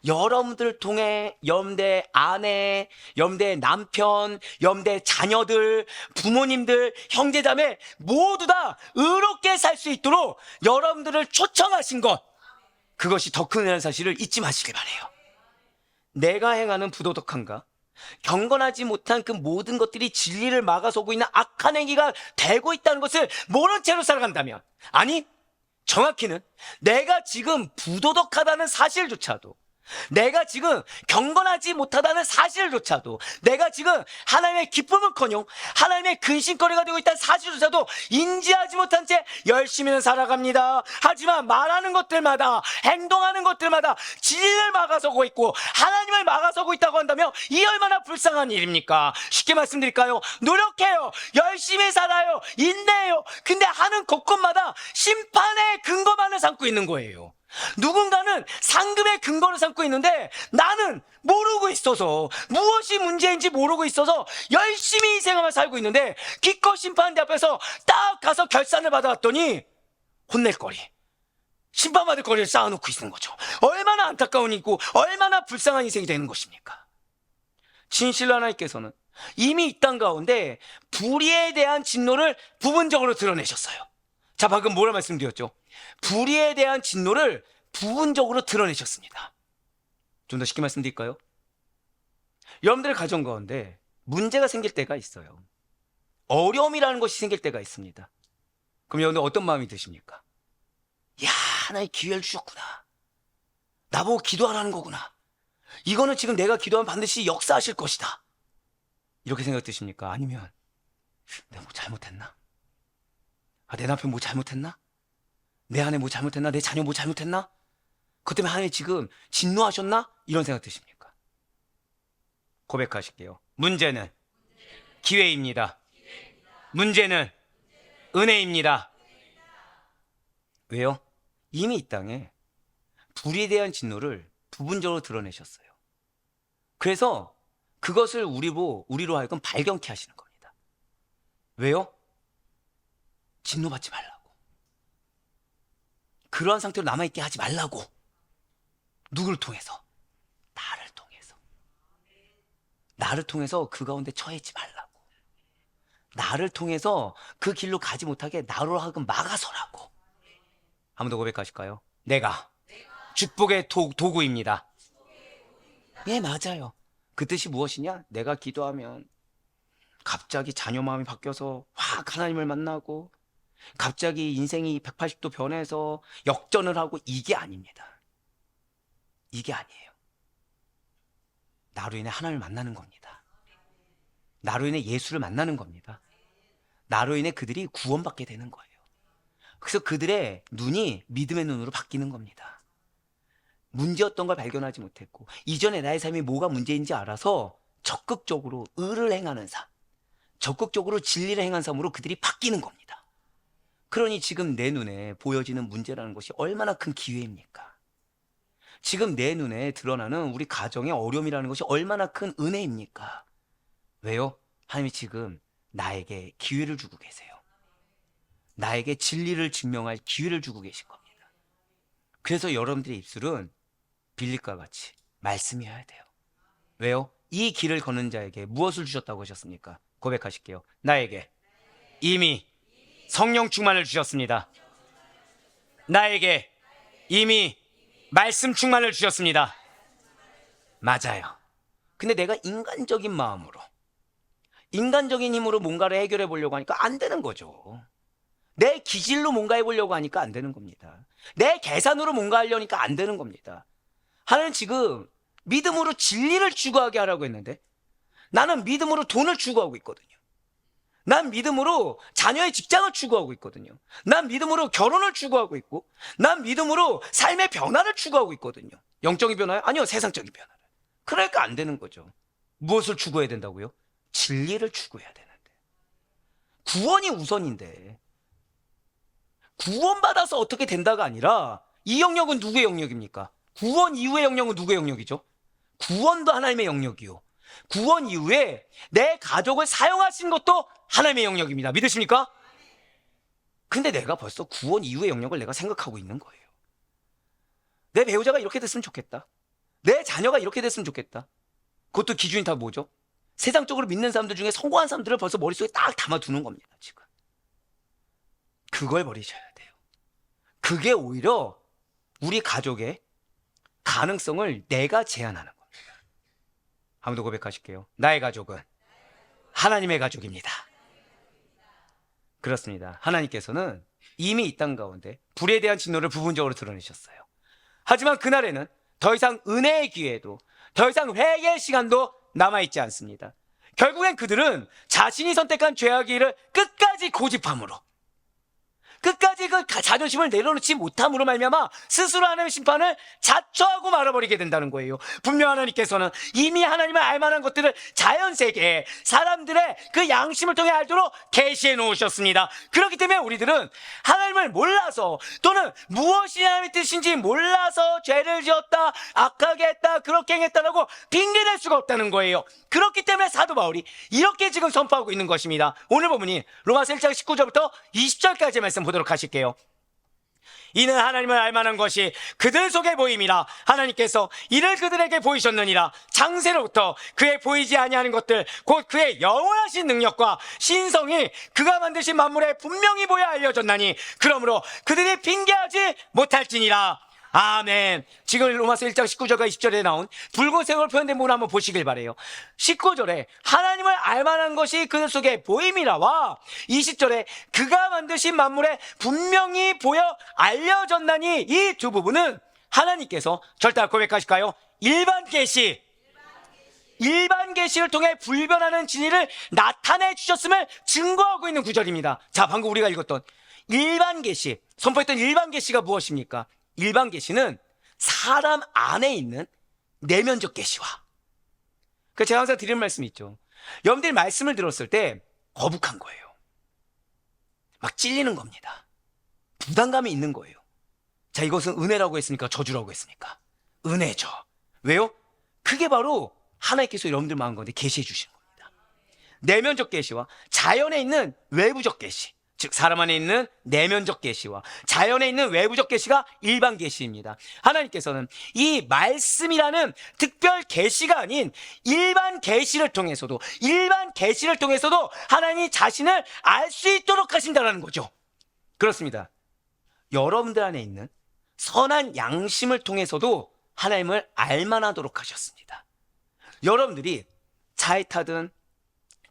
여러분들을 통해 여러분들의 아내, 여러분들의 남편, 여러분들의 자녀들, 부모님들, 형제자매 모두 다 의롭게 살 수 있도록 여러분들을 초청하신 것, 그것이 더 큰 은혜라는 사실을 잊지 마시길 바라요. 내가 행하는 부도덕함과 경건하지 못한 그 모든 것들이 진리를 막아서고 있는 악한 행위가 되고 있다는 것을 모른 채로 살아간다면, 아니 정확히는 내가 지금 부도덕하다는 사실조차도, 내가 지금 경건하지 못하다는 사실조차도, 내가 지금 하나님의 기쁨은커녕 하나님의 근심거리가 되고 있다는 사실조차도 인지하지 못한 채 열심히는 살아갑니다. 하지만 말하는 것들마다, 행동하는 것들마다 진리를 막아서고 있고 하나님을 막아서고 있다고 한다면 이 얼마나 불쌍한 일입니까? 쉽게 말씀드릴까요? 노력해요, 열심히 살아요, 인내해요. 근데 하는 곳곳마다 심판의 근거만을 삼고 있는 거예요. 누군가는 상급의 근거를 삼고 있는데 나는 모르고 있어서, 무엇이 문제인지 모르고 있어서 열심히 이 생활을 살고 있는데 기껏 심판대 앞에서 딱 가서 결산을 받아왔더니 혼낼 거리, 심판받을 거리를 쌓아놓고 있는 거죠. 얼마나 안타까운 일이고 얼마나 불쌍한 인생이 되는 것입니까? 진실로 하나님께서는 이미 이 땅 가운데 불의에 대한 진노를 부분적으로 드러내셨어요. 자, 방금 뭐라 말씀드렸죠? 불의에 대한 진노를 부분적으로 드러내셨습니다. 좀 더 쉽게 말씀드릴까요? 여러분들의 가정 가운데 문제가 생길 때가 있어요. 어려움이라는 것이 생길 때가 있습니다. 그럼 여러분들 어떤 마음이 드십니까? 야, 하나의 기회를 주셨구나. 나보고 기도하라는 거구나. 이거는 지금 내가 기도하면 반드시 역사하실 것이다. 이렇게 생각 드십니까? 아니면 내가 뭐 잘못했나? 내 남편 뭐 잘못했나? 내 아내 뭐 잘못했나? 내 자녀 뭐 잘못했나? 그것 때문에 하나님 지금 진노하셨나? 이런 생각 드십니까? 고백하실게요. 문제는 기회입니다. 문제는 은혜입니다. 왜요? 이미 이 땅에 불의에 대한 진노를 부분적으로 드러내셨어요. 그래서 그것을 우리로 하여금 발견케 하시는 겁니다. 왜요? 진노받지 말라고. 그러한 상태로 남아있게 하지 말라고. 누구를 통해서? 나를 통해서. 나를 통해서 그 가운데 처해있지 말라고. 나를 통해서 그 길로 가지 못하게 나로 하여금 막아서라고. 한 번 더 고백하실까요? 내가 축복의 도구입니다. 예, 맞아요. 그 뜻이 무엇이냐? 내가 기도하면 갑자기 자녀 마음이 바뀌어서 확 하나님을 만나고 갑자기 인생이 180도 변해서 역전을 하고, 이게 아닙니다. 이게 아니에요. 나로 인해 하나님을 만나는 겁니다. 나로 인해 예수를 만나는 겁니다. 나로 인해 그들이 구원받게 되는 거예요. 그래서 그들의 눈이 믿음의 눈으로 바뀌는 겁니다. 문제였던 걸 발견하지 못했고 이전에 나의 삶이 뭐가 문제인지 알아서 적극적으로 의를 행하는 삶, 적극적으로 진리를 행한 삶으로 그들이 바뀌는 겁니다. 그러니 지금 내 눈에 보여지는 문제라는 것이 얼마나 큰 기회입니까? 지금 내 눈에 드러나는 우리 가정의 어려움이라는 것이 얼마나 큰 은혜입니까? 왜요? 하나님이 지금 나에게 기회를 주고 계세요. 나에게 진리를 증명할 기회를 주고 계신 겁니다. 그래서 여러분들의 입술은 빌립과 같이 말씀이어야 돼요. 왜요? 이 길을 걷는 자에게 무엇을 주셨다고 하셨습니까? 고백하실게요. 나에게 이미 성령 충만을 주셨습니다. 나에게 이미 말씀 충만을 주셨습니다. 맞아요. 근데 내가 인간적인 마음으로, 인간적인 힘으로 뭔가를 해결해 보려고 하니까 안 되는 거죠. 내 기질로 뭔가 해보려고 하니까 안 되는 겁니다. 내 계산으로 뭔가 하려니까 안 되는 겁니다. 하나는 지금 믿음으로 진리를 추구하게 하라고 했는데 나는 믿음으로 돈을 추구하고 있거든요. 난 믿음으로 자녀의 직장을 추구하고 있거든요. 난 믿음으로 결혼을 추구하고 있고 난 믿음으로 삶의 변화를 추구하고 있거든요. 영적인 변화요? 아니요, 세상적인 변화를. 그러니까 안 되는 거죠. 무엇을 추구해야 된다고요? 진리를 추구해야 되는데. 구원이 우선인데 구원받아서 어떻게 된다가 아니라 이 영역은 누구의 영역입니까? 구원 이후의 영역은 누구의 영역이죠? 구원도 하나님의 영역이요. 구원 이후에 내 가족을 사용하신 것도 하나님의 영역입니다. 믿으십니까? 근데 내가 벌써 구원 이후의 영역을 내가 생각하고 있는 거예요. 내 배우자가 이렇게 됐으면 좋겠다. 내 자녀가 이렇게 됐으면 좋겠다. 그것도 기준이 다 뭐죠? 세상적으로 믿는 사람들 중에 성공한 사람들을 벌써 머릿속에 딱 담아두는 겁니다. 지금 그걸 버리셔야 돼요. 그게 오히려 우리 가족의 가능성을 내가 제한하는 겁니다. 한 번 더 고백하실게요. 나의 가족은 하나님의 가족입니다. 그렇습니다. 하나님께서는 이미 이 땅 가운데 불에 대한 진노를 부분적으로 드러내셨어요. 하지만 그날에는 더 이상 은혜의 기회도 더 이상 회개의 시간도 남아있지 않습니다. 결국엔 그들은 자신이 선택한 죄악의 일을 끝까지 고집함으로, 끝까지 그 자존심을 내려놓지 못함으로 말미암아 스스로 하나님의 심판을 자초하고 말아버리게 된다는 거예요. 분명 하나님께서는 이미 하나님을 알만한 것들을 자연세계에 사람들의 그 양심을 통해 알도록 계시해 놓으셨습니다. 그렇기 때문에 우리들은 하나님을 몰라서 또는 무엇이 하나님의 뜻인지 몰라서 죄를 지었다, 악하게 했다, 그렇게 행했다라고 핑계댈 수가 없다는 거예요. 그렇기 때문에 사도 바울이 이렇게 지금 선포하고 있는 것입니다. 오늘 본문이 로마서 1장 19절부터 20절까지의 말씀 보도록 하실게요. 이는 하나님을 알만한 것이 그들 속에 보임이라 하나님께서 이를 그들에게 보이셨느니라. 창세로부터 그의 보이지 아니하는 것들 곧 그의 영원하신 능력과 신성이 그가 만드신 만물에 분명히 보여 알려졌나니 그러므로 그들이 핑계하지 못할지니라. 아멘. 지금 로마서 1장 19절과 20절에 나온 붉은색으로 표현된 부분 한번 보시길 바래요. 19절에 하나님을 알만한 것이 그들 속에 보임이라와 20절에 그가 만드신 만물에 분명히 보여 알려졌나니 이 두 부분은 하나님께서 절대 고백하실까요? 일반 계시를 통해 불변하는 진리를 나타내 주셨음을 증거하고 있는 구절입니다. 자, 방금 우리가 읽었던 일반 계시, 선포했던 일반 계시가 무엇입니까? 일반 계시는 사람 안에 있는 내면적 계시와, 제가 항상 드리는 말씀이 있죠. 여러분들이 말씀을 들었을 때 거북한 거예요. 막 찔리는 겁니다. 부담감이 있는 거예요. 자, 이것은 은혜라고 했습니까? 저주라고 했습니까? 은혜죠. 왜요? 그게 바로 하나님께서 여러분들 마음 가운데 계시해 주시는 겁니다. 내면적 계시와 자연에 있는 외부적 계시, 즉 사람 안에 있는 내면적 계시와 자연에 있는 외부적 계시가 일반 계시입니다. 하나님께서는 이 말씀이라는 특별 계시가 아닌 일반 계시를 통해서도 하나님 자신을 알 수 있도록 하신다는 거죠. 그렇습니다. 여러분들 안에 있는 선한 양심을 통해서도 하나님을 알만하도록 하셨습니다. 여러분들이 차에 타든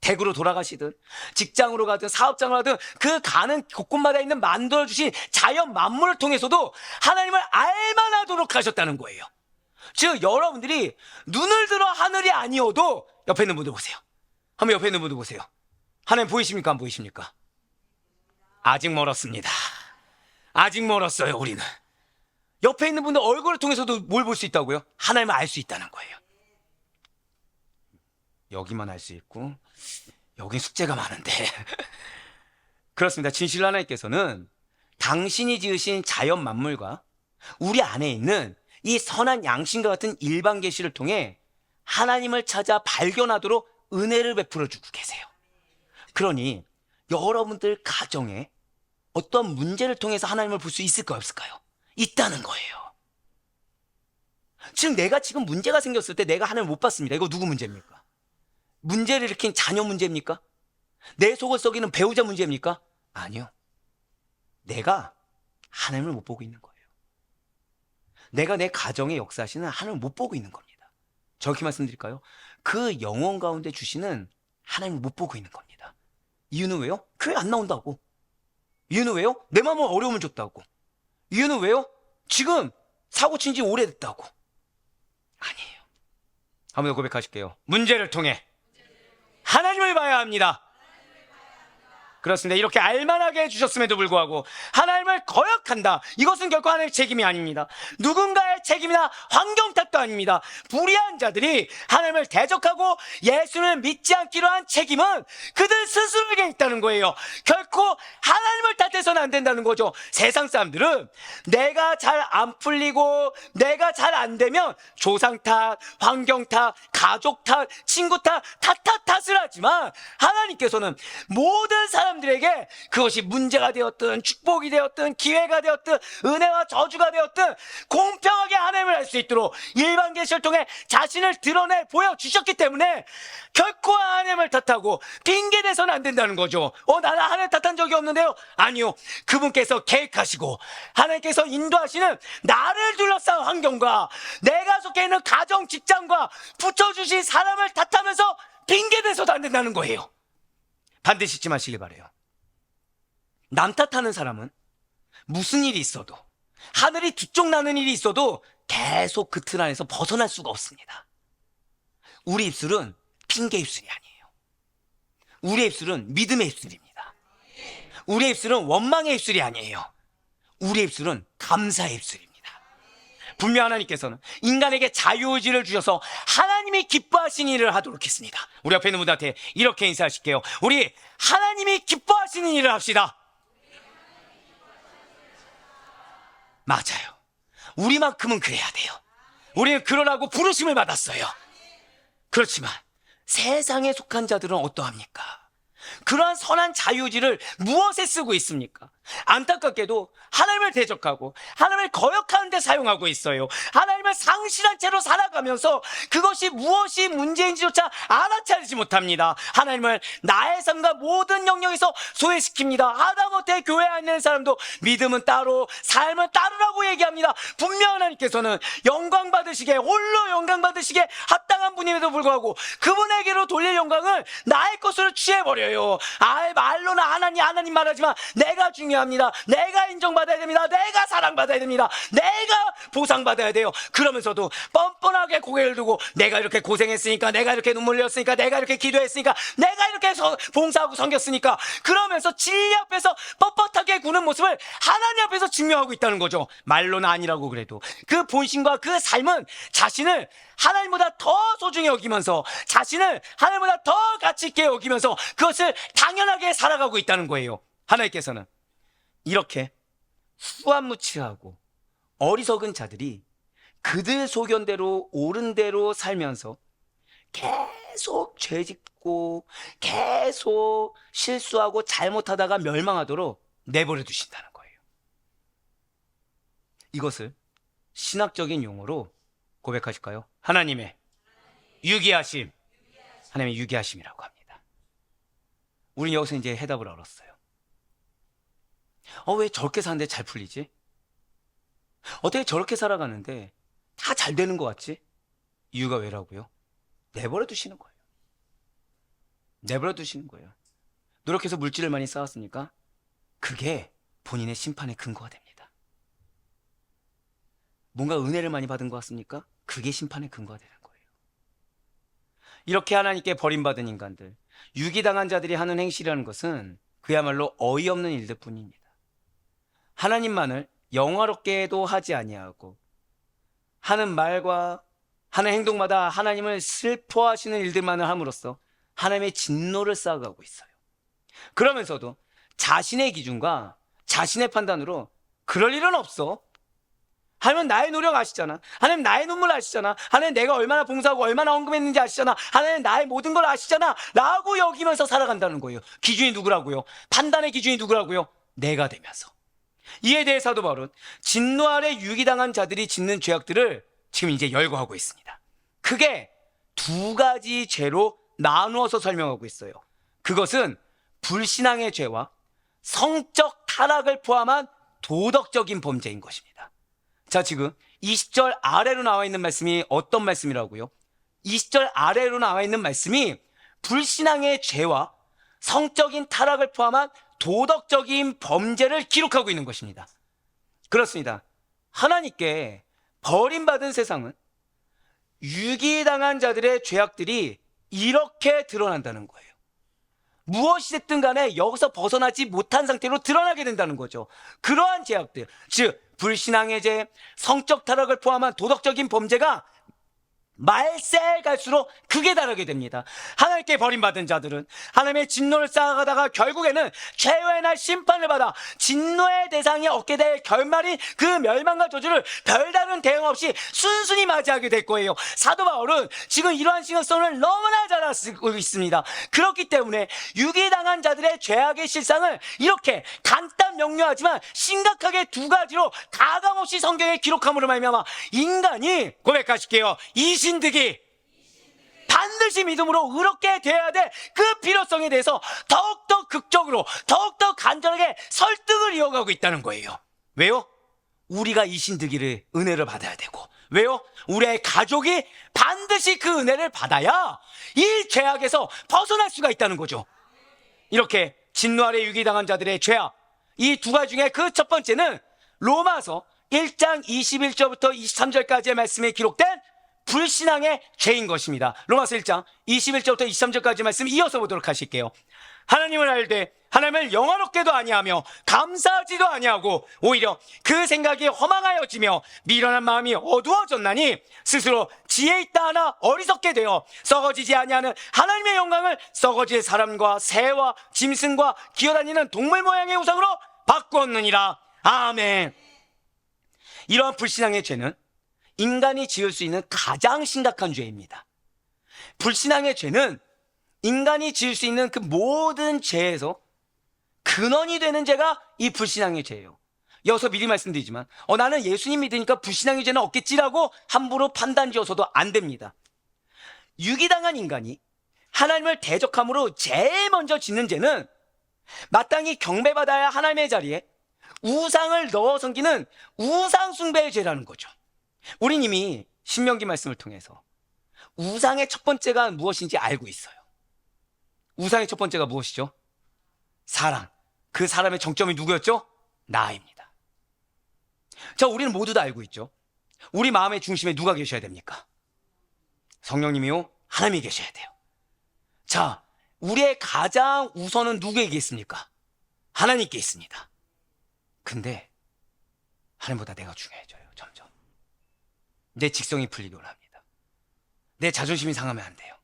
대구로 돌아가시든 직장으로 가든 사업장으로 가든 그 가는 곳곳마다 있는 만들어주신 자연 만물을 통해서도 하나님을 알만하도록 하셨다는 거예요. 즉 여러분들이 눈을 들어 하늘이 아니어도 옆에 있는 분들 보세요. 한번 옆에 있는 분들 보세요. 하나님 보이십니까? 안 보이십니까? 아직 멀었습니다. 아직 멀었어요, 우리는. 옆에 있는 분들 얼굴을 통해서도 뭘 볼 수 있다고요? 하나님을 알 수 있다는 거예요. 여기만 알 수 있고 여긴 숙제가 많은데 그렇습니다. 진실로 하나님께서는 당신이 지으신 자연 만물과 우리 안에 있는 이 선한 양심과 같은 일반 계시를 통해 하나님을 찾아 발견하도록 은혜를 베풀어 주고 계세요. 그러니 여러분들 가정에 어떤 문제를 통해서 하나님을 볼 수 있을까요, 없을까요? 있다는 거예요. 지금 내가 지금 문제가 생겼을 때 내가 하나님을 못 봤습니다. 이거 누구 문제입니까? 문제를 일으킨 자녀 문제입니까? 내 속을 썩이는 배우자 문제입니까? 아니요. 내가 하나님을 못 보고 있는 거예요. 내가 내 가정의 역사하시는 하나님을 못 보고 있는 겁니다. 정확히 말씀드릴까요? 그 영혼 가운데 주시는 하나님을 못 보고 있는 겁니다. 이유는 왜요? 교회 안 나온다고. 이유는 왜요? 내 마음은 어려움을 줬다고. 이유는 왜요? 지금 사고 친 지 오래됐다고. 아니에요. 한번 더 고백하실게요. 문제를 통해 하나님을 봐야 합니다. 그렇습니다. 이렇게 알만하게 해주셨음에도 불구하고 하나님을 거역한다. 이것은 결코 하나님의 책임이 아닙니다. 누군가의 책임이나 환경 탓도 아닙니다. 불의한 자들이 하나님을 대적하고 예수를 믿지 않기로 한 책임은 그들 스스로에게 있다는 거예요. 결코 하나님을 탓해서는 안 된다는 거죠. 세상 사람들은 내가 잘 안 풀리고 내가 잘 안 되면 조상 탓, 환경 탓, 가족 탓, 친구 탓, 탓을 하지만 하나님께서는 모든 사람들에게 그것이 문제가 되었든 축복이 되었든 기회가 되었든 은혜와 저주가 되었든 공평하게 하나님을 알 수 있도록 일반 계시를 통해 자신을 드러내 보여주셨기 때문에 결코 하나님을 탓하고 핑계대서는 안 된다는 거죠. 나는 하나님 탓한 적이 없는데요. 아니요. 그분께서 계획하시고 하나님께서 인도하시는 나를 둘러싼 환경과 내가 속해 있는 가정, 직장과 붙여주신 사람을 탓하면서 핑계대서도 안 된다는 거예요. 반드시 잊지 마시길 바라요. 남 탓하는 사람은 무슨 일이 있어도 하늘이 두 쪽 나는 일이 있어도 계속 그 틀 안에서 벗어날 수가 없습니다. 우리 입술은 핑계 입술이 아니에요. 우리의 입술은 믿음의 입술입니다. 우리의 입술은 원망의 입술이 아니에요. 우리의 입술은 감사의 입술입니다. 분명 하나님께서는 인간에게 자유의지를 주셔서 하나님이 기뻐하시는 일을 하도록 했습니다. 우리 옆에 있는 분들한테 이렇게 인사하실게요. 우리 하나님이 기뻐하시는 일을 합시다. 맞아요. 우리만큼은 그래야 돼요. 우리는 그러라고 부르심을 받았어요. 그렇지만 세상에 속한 자들은 어떠합니까? 그러한 선한 자유의지를 무엇에 쓰고 있습니까? 안타깝게도 하나님을 대적하고 하나님을 거역하는 데 사용하고 있어요. 하나님을 상실한 채로 살아가면서 그것이 무엇이 문제인지조차 알아차리지 못합니다. 하나님을 나의 삶과 모든 영역에서 소외시킵니다. 하다못해 교회 안에 있는 사람도 믿음은 따로 삶은 따르라고 얘기합니다. 분명 하나님께서는 영광 받으시게 홀로 영광 받으시게 합당한 분임에도 불구하고 그분에게로 돌릴 영광을 나의 것으로 취해버려요. 말로는 하나님 말하지만 내가 중요합니다. 내가 인정받아야 됩니다. 내가 사랑받아야 됩니다. 내가 보상받아야 돼요. 그러면서도 뻔뻔하게 고개를 두고 내가 이렇게 고생했으니까, 내가 이렇게 눈물 흘렸으니까, 내가 이렇게 기도했으니까, 내가 이렇게 봉사하고 섬겼으니까, 그러면서 진리 앞에서 뻣뻣하게 구는 모습을 하나님 앞에서 증명하고 있다는 거죠. 말로는 아니라고 그래도 그 본심과 그 삶은 자신을 하나님보다 더 소중히 여기면서, 자신을 하나님보다 더 가치 있게 여기면서 그것을 당연하게 살아가고 있다는 거예요. 하나님께서는 이렇게 후한무치하고 어리석은 자들이 그들 소견대로 옳은 대로 살면서 계속 죄짓고 계속 실수하고 잘못하다가 멸망하도록 내버려 두신다는 거예요. 이것을 신학적인 용어로 고백하실까요? 하나님의 유기하심. 하나님의 유기하심이라고 합니다. 우리는 여기서 이제 해답을 얻었어요. 왜 저렇게 사는데 잘 풀리지? 어떻게 저렇게 살아가는데 다 잘 되는 것 같지? 이유가 왜라고요? 내버려 두시는 거예요. 내버려 두시는 거예요. 노력해서 물질을 많이 쌓았으니까 그게 본인의 심판의 근거가 됩니다. 뭔가 은혜를 많이 받은 것 같습니까? 그게 심판의 근거가 되는 거예요. 이렇게 하나님께 버림받은 인간들, 유기당한 자들이 하는 행실이라는 것은 그야말로 어이없는 일들 뿐입니다. 하나님만을 영화롭게도 하지 아니하고 하는 말과 하는 행동마다 하나님을 슬퍼하시는 일들만을 함으로써 하나님의 진노를 쌓아가고 있어요. 그러면서도 자신의 기준과 자신의 판단으로 그럴 일은 없어. 하나님은 나의 노력 아시잖아. 하나님 나의 눈물 아시잖아. 하나님 내가 얼마나 봉사하고 얼마나 헌금했는지 아시잖아. 하나님 나의 모든 걸 아시잖아 라고 여기면서 살아간다는 거예요. 기준이 누구라고요? 판단의 기준이 누구라고요? 내가 되면서. 이에 대해 사도 바울은 진노 아래 유기당한 자들이 짓는 죄악들을 지금 이제 열거하고 있습니다. 크게 두 가지 죄로 나누어서 설명하고 있어요. 그것은 불신앙의 죄와 성적 타락을 포함한 도덕적인 범죄인 것입니다. 자, 지금 20절 아래로 나와 있는 말씀이 어떤 말씀이라고요? 20절 아래로 나와 있는 말씀이 불신앙의 죄와 성적인 타락을 포함한 도덕적인 범죄를 기록하고 있는 것입니다. 그렇습니다. 하나님께 버림받은 세상은 유기당한 자들의 죄악들이 이렇게 드러난다는 거예요. 무엇이 됐든 간에 여기서 벗어나지 못한 상태로 드러나게 된다는 거죠. 그러한 죄악들, 즉 불신앙의 죄, 성적 타락을 포함한 도덕적인 범죄가 말세에 갈수록 극에 달하게 됩니다. 하나님께 버림받은 자들은 하나님의 진노를 쌓아가다가 결국에는 최후의 날 심판을 받아 진노의 대상이 얻게 될 결말인 그 멸망과 저주를 별다른 대응 없이 순순히 맞이하게 될 거예요. 사도 바울은 지금 이러한 신앙성을 너무나 잘 알고 있습니다. 그렇기 때문에 유기당한 자들의 죄악의 실상을 이렇게 간단 명료하지만 심각하게 두 가지로 가감없이 성경에 기록함으로 말미암아 인간이 고백하실게요. 이신득이 반드시 믿음으로 의롭게 되어야 될 그 필요성에 대해서 더욱더 극적으로 더욱더 간절하게 설득을 이어가고 있다는 거예요. 왜요? 우리가 이신득이를 은혜를 받아야 되고, 왜요? 우리의 가족이 반드시 그 은혜를 받아야 이 죄악에서 벗어날 수가 있다는 거죠. 이렇게 진노 아래 유기당한 자들의 죄악, 이 두 가지 중에 그 첫 번째는 로마서 1장 21절부터 23절까지의 말씀에 기록된 불신앙의 죄인 것입니다. 로마서 1장 21절부터 23절까지 말씀 이어서 보도록 하실게요. 하나님을 알되 하나님을 영화롭게도 아니하며 감사하지도 아니하고 오히려 그 생각이 허망하여지며 미련한 마음이 어두워졌나니 스스로 지혜 있다 하나 어리석게 되어 썩어지지 아니하는 하나님의 영광을 썩어질 사람과 새와 짐승과 기어다니는 동물 모양의 우상으로 바꾸었느니라. 아멘. 이러한 불신앙의 죄는 인간이 지을 수 있는 가장 심각한 죄입니다. 불신앙의 죄는 인간이 지을 수 있는 그 모든 죄에서 근원이 되는 죄가 이 불신앙의 죄예요. 여기서 미리 말씀드리지만 나는 예수님 믿으니까 불신앙의 죄는 없겠지라고 함부로 판단 지어서도 안 됩니다. 유기당한 인간이 하나님을 대적함으로 제일 먼저 짓는 죄는 마땅히 경배받아야 하나님의 자리에 우상을 넣어 섬기는 우상 숭배의 죄라는 거죠. 우린 이미 신명기 말씀을 통해서 우상의 첫 번째가 무엇인지 알고 있어요. 우상의 첫 번째가 무엇이죠? 사랑. 그 사람의 정점이 누구였죠? 나입니다. 자, 우리는 모두 다 알고 있죠. 우리 마음의 중심에 누가 계셔야 됩니까? 성령님이요? 하나님이 계셔야 돼요. 자, 우리의 가장 우선은 누구에게 있습니까? 하나님께 있습니다. 근데 하나님보다 내가 중요해져요. 점점 내 직성이 풀리기 원합니다. 내 자존심이 상하면 안 돼요.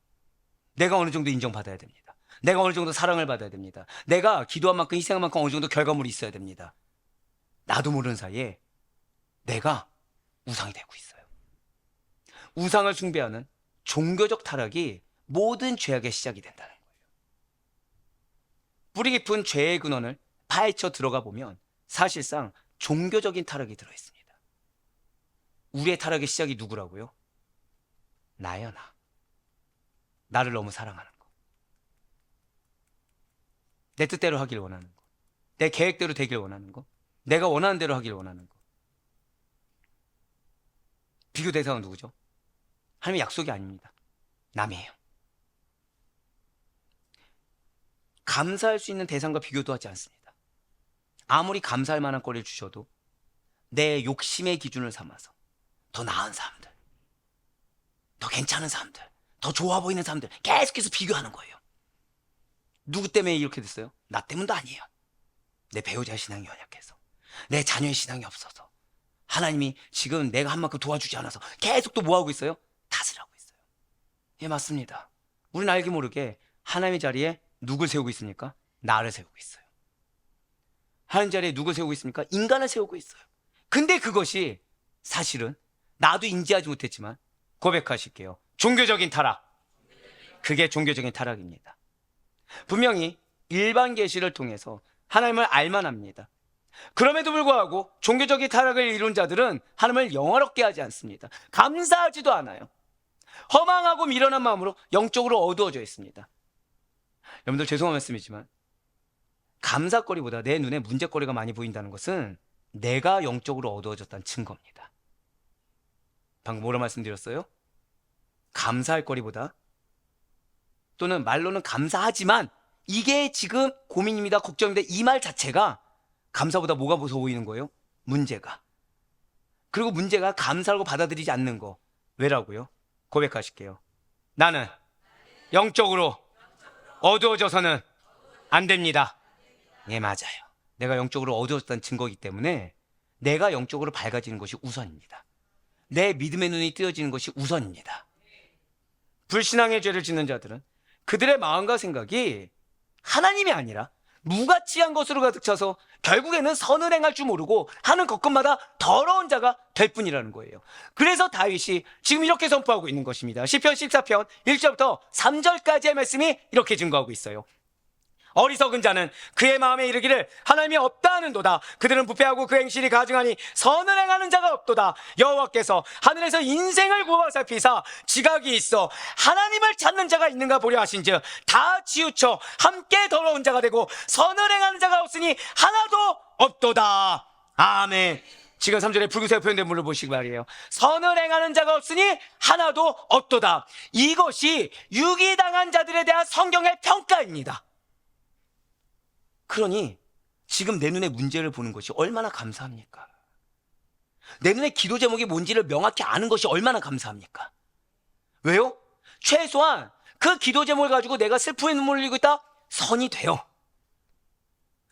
내가 어느 정도 인정받아야 됩니다. 내가 어느 정도 사랑을 받아야 됩니다. 내가 기도한 만큼 희생한 만큼 어느 정도 결과물이 있어야 됩니다. 나도 모르는 사이에 내가 우상이 되고 있어요. 우상을 숭배하는 종교적 타락이 모든 죄악의 시작이 된다는 거예요. 뿌리 깊은 죄의 근원을 파헤쳐 들어가 보면 사실상 종교적인 타락이 들어있습니다. 우리의 타락의 시작이 누구라고요? 나요, 나. 나를 너무 사랑하는 거. 내 뜻대로 하길 원하는 거. 내 계획대로 되길 원하는 거. 내가 원하는 대로 하길 원하는 거. 비교 대상은 누구죠? 하나님의 약속이 아닙니다. 남이에요. 감사할 수 있는 대상과 비교도 하지 않습니다. 아무리 감사할 만한 거리를 주셔도 내 욕심의 기준을 삼아서 더 나은 사람들, 더 괜찮은 사람들, 더 좋아 보이는 사람들 계속해서 비교하는 거예요. 누구 때문에 이렇게 됐어요? 나 때문도 아니에요. 내 배우자 신앙이 연약해서, 내 자녀의 신앙이 없어서 하나님이 지금 내가 한 만큼 도와주지 않아서 계속 또 뭐하고 있어요? 탓을 하고 있어요. 예, 맞습니다. 우리는 알게 모르게 하나님의 자리에 누굴 세우고 있습니까? 나를 세우고 있어요. 하나님 자리에 누굴 세우고 있습니까? 인간을 세우고 있어요. 근데 그것이 사실은 나도 인지하지 못했지만 고백하실게요. 종교적인 타락. 그게 종교적인 타락입니다. 분명히 일반 계시를 통해서 하나님을 알만 합니다. 그럼에도 불구하고 종교적인 타락을 이룬 자들은 하나님을 영화롭게 하지 않습니다. 감사하지도 않아요. 허망하고 미련한 마음으로 영적으로 어두워져 있습니다. 여러분들 죄송한 말씀이지만 감사거리보다 내 눈에 문제거리가 많이 보인다는 것은 내가 영적으로 어두워졌다는 증거입니다. 방금 뭐라 말씀드렸어요? 감사할 거리보다, 또는 말로는 감사하지만 이게 지금 고민입니다, 걱정입니다, 이 말 자체가 감사보다 뭐가 무서워 보이는 거예요? 문제가. 그리고 문제가 감사라고 받아들이지 않는 거. 왜라고요? 고백하실게요. 나는 영적으로 어두워져서는 안 됩니다. 예, 맞아요. 내가 영적으로 어두워졌다는 증거이기 때문에 내가 영적으로 밝아지는 것이 우선입니다. 내 믿음의 눈이 뜨여지는 것이 우선입니다. 불신앙의 죄를 짓는 자들은 그들의 마음과 생각이 하나님이 아니라 무가치한 것으로 가득 차서 결국에는 선을 행할 줄 모르고 하는 것것마다 더러운 자가 될 뿐이라는 거예요. 그래서 다윗이 지금 이렇게 선포하고 있는 것입니다. 시편 14편 1절부터 3절까지의 말씀이 이렇게 증거하고 있어요. 어리석은 자는 그의 마음에 이르기를 하나님이 없다 하는도다. 그들은 부패하고 그 행실이 가증하니 선을 행하는 자가 없도다. 여호와께서 하늘에서 인생을 구워 살피사 지각이 있어 하나님을 찾는 자가 있는가 보려 하신즉 다 치우쳐 함께 더러운 자가 되고 선을 행하는 자가 없으니 하나도 없도다. 아멘. 지금 3절에 붉은색 표현된 물을 보시기 바라요. 선을 행하는 자가 없으니 하나도 없도다. 이것이 유기당한 자들에 대한 성경의 평가입니다. 그러니 지금 내 눈에 문제를 보는 것이 얼마나 감사합니까? 내 눈에 기도 제목이 뭔지를 명확히 아는 것이 얼마나 감사합니까? 왜요? 최소한 그 기도 제목을 가지고 내가 슬픔의 눈물을 흘리고 있다? 선이 돼요.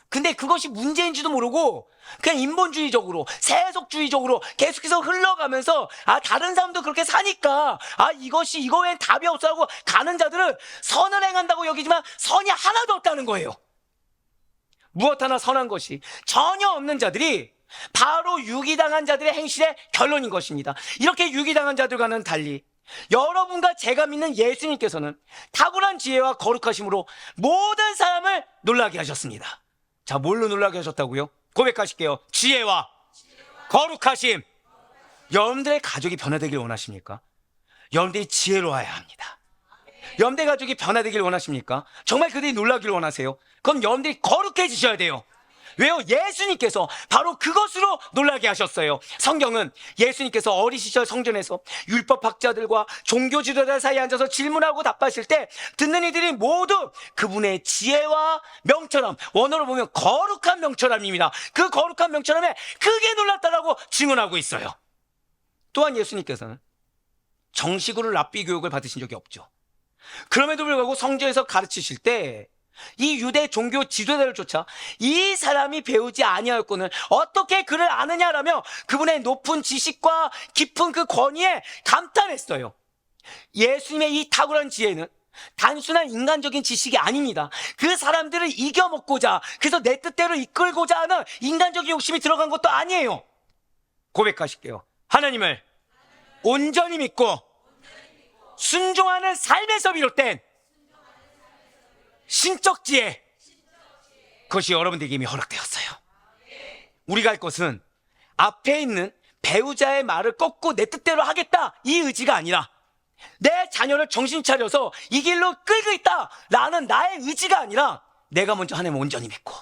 근데 그것이 문제인지도 모르고 그냥 인본주의적으로, 세속주의적으로 계속해서 흘러가면서 다른 사람도 그렇게 사니까 이거 외엔 답이 없어 하고 가는 자들은 선을 행한다고 여기지만 선이 하나도 없다는 거예요. 무엇 하나 선한 것이 전혀 없는 자들이 바로 유기당한 자들의 행실의 결론인 것입니다. 이렇게 유기당한 자들과는 달리 여러분과 제가 믿는 예수님께서는 탁월한 지혜와 거룩하심으로 모든 사람을 놀라게 하셨습니다. 자, 뭘로 놀라게 하셨다고요? 고백하실게요. 지혜와 거룩하심. 여러분들의 가족이 변화되길 원하십니까? 여러분들이 지혜로워야 합니다. 여러분들 가족이 변화되길 원하십니까? 정말 그들이 놀라길 원하세요? 그럼 여러분들이 거룩해지셔야 돼요. 왜요? 예수님께서 바로 그것으로 놀라게 하셨어요. 성경은 예수님께서 어린 시절 성전에서 율법학자들과 종교 지도자 사이에 앉아서 질문하고 답하실 때 듣는 이들이 모두 그분의 지혜와 명철함, 원어로 보면 거룩한 명철함입니다. 그 거룩한 명철함에 크게 놀랐다라고 증언하고 있어요. 또한 예수님께서는 정식으로 랍비 교육을 받으신 적이 없죠. 그럼에도 불구하고 성전에서 가르치실 때 이 유대 종교 지도자를 쫓아 이 사람이 배우지 아니하였거늘 어떻게 그를 아느냐라며 그분의 높은 지식과 깊은 그 권위에 감탄했어요. 예수님의 이 탁월한 지혜는 단순한 인간적인 지식이 아닙니다. 그 사람들을 이겨먹고자, 그래서 내 뜻대로 이끌고자 하는 인간적인 욕심이 들어간 것도 아니에요. 고백하실게요. 하나님을 온전히 믿고 순종하는 삶에서 비롯된 신적 지혜, 그것이 여러분들에게 이미 허락되었어요. 우리가 할 것은 앞에 있는 배우자의 말을 꺾고 내 뜻대로 하겠다, 이 의지가 아니라 내 자녀를 정신 차려서 이 길로 끌고 있다 라는 나의 의지가 아니라 내가 먼저 하나님을 온전히 믿고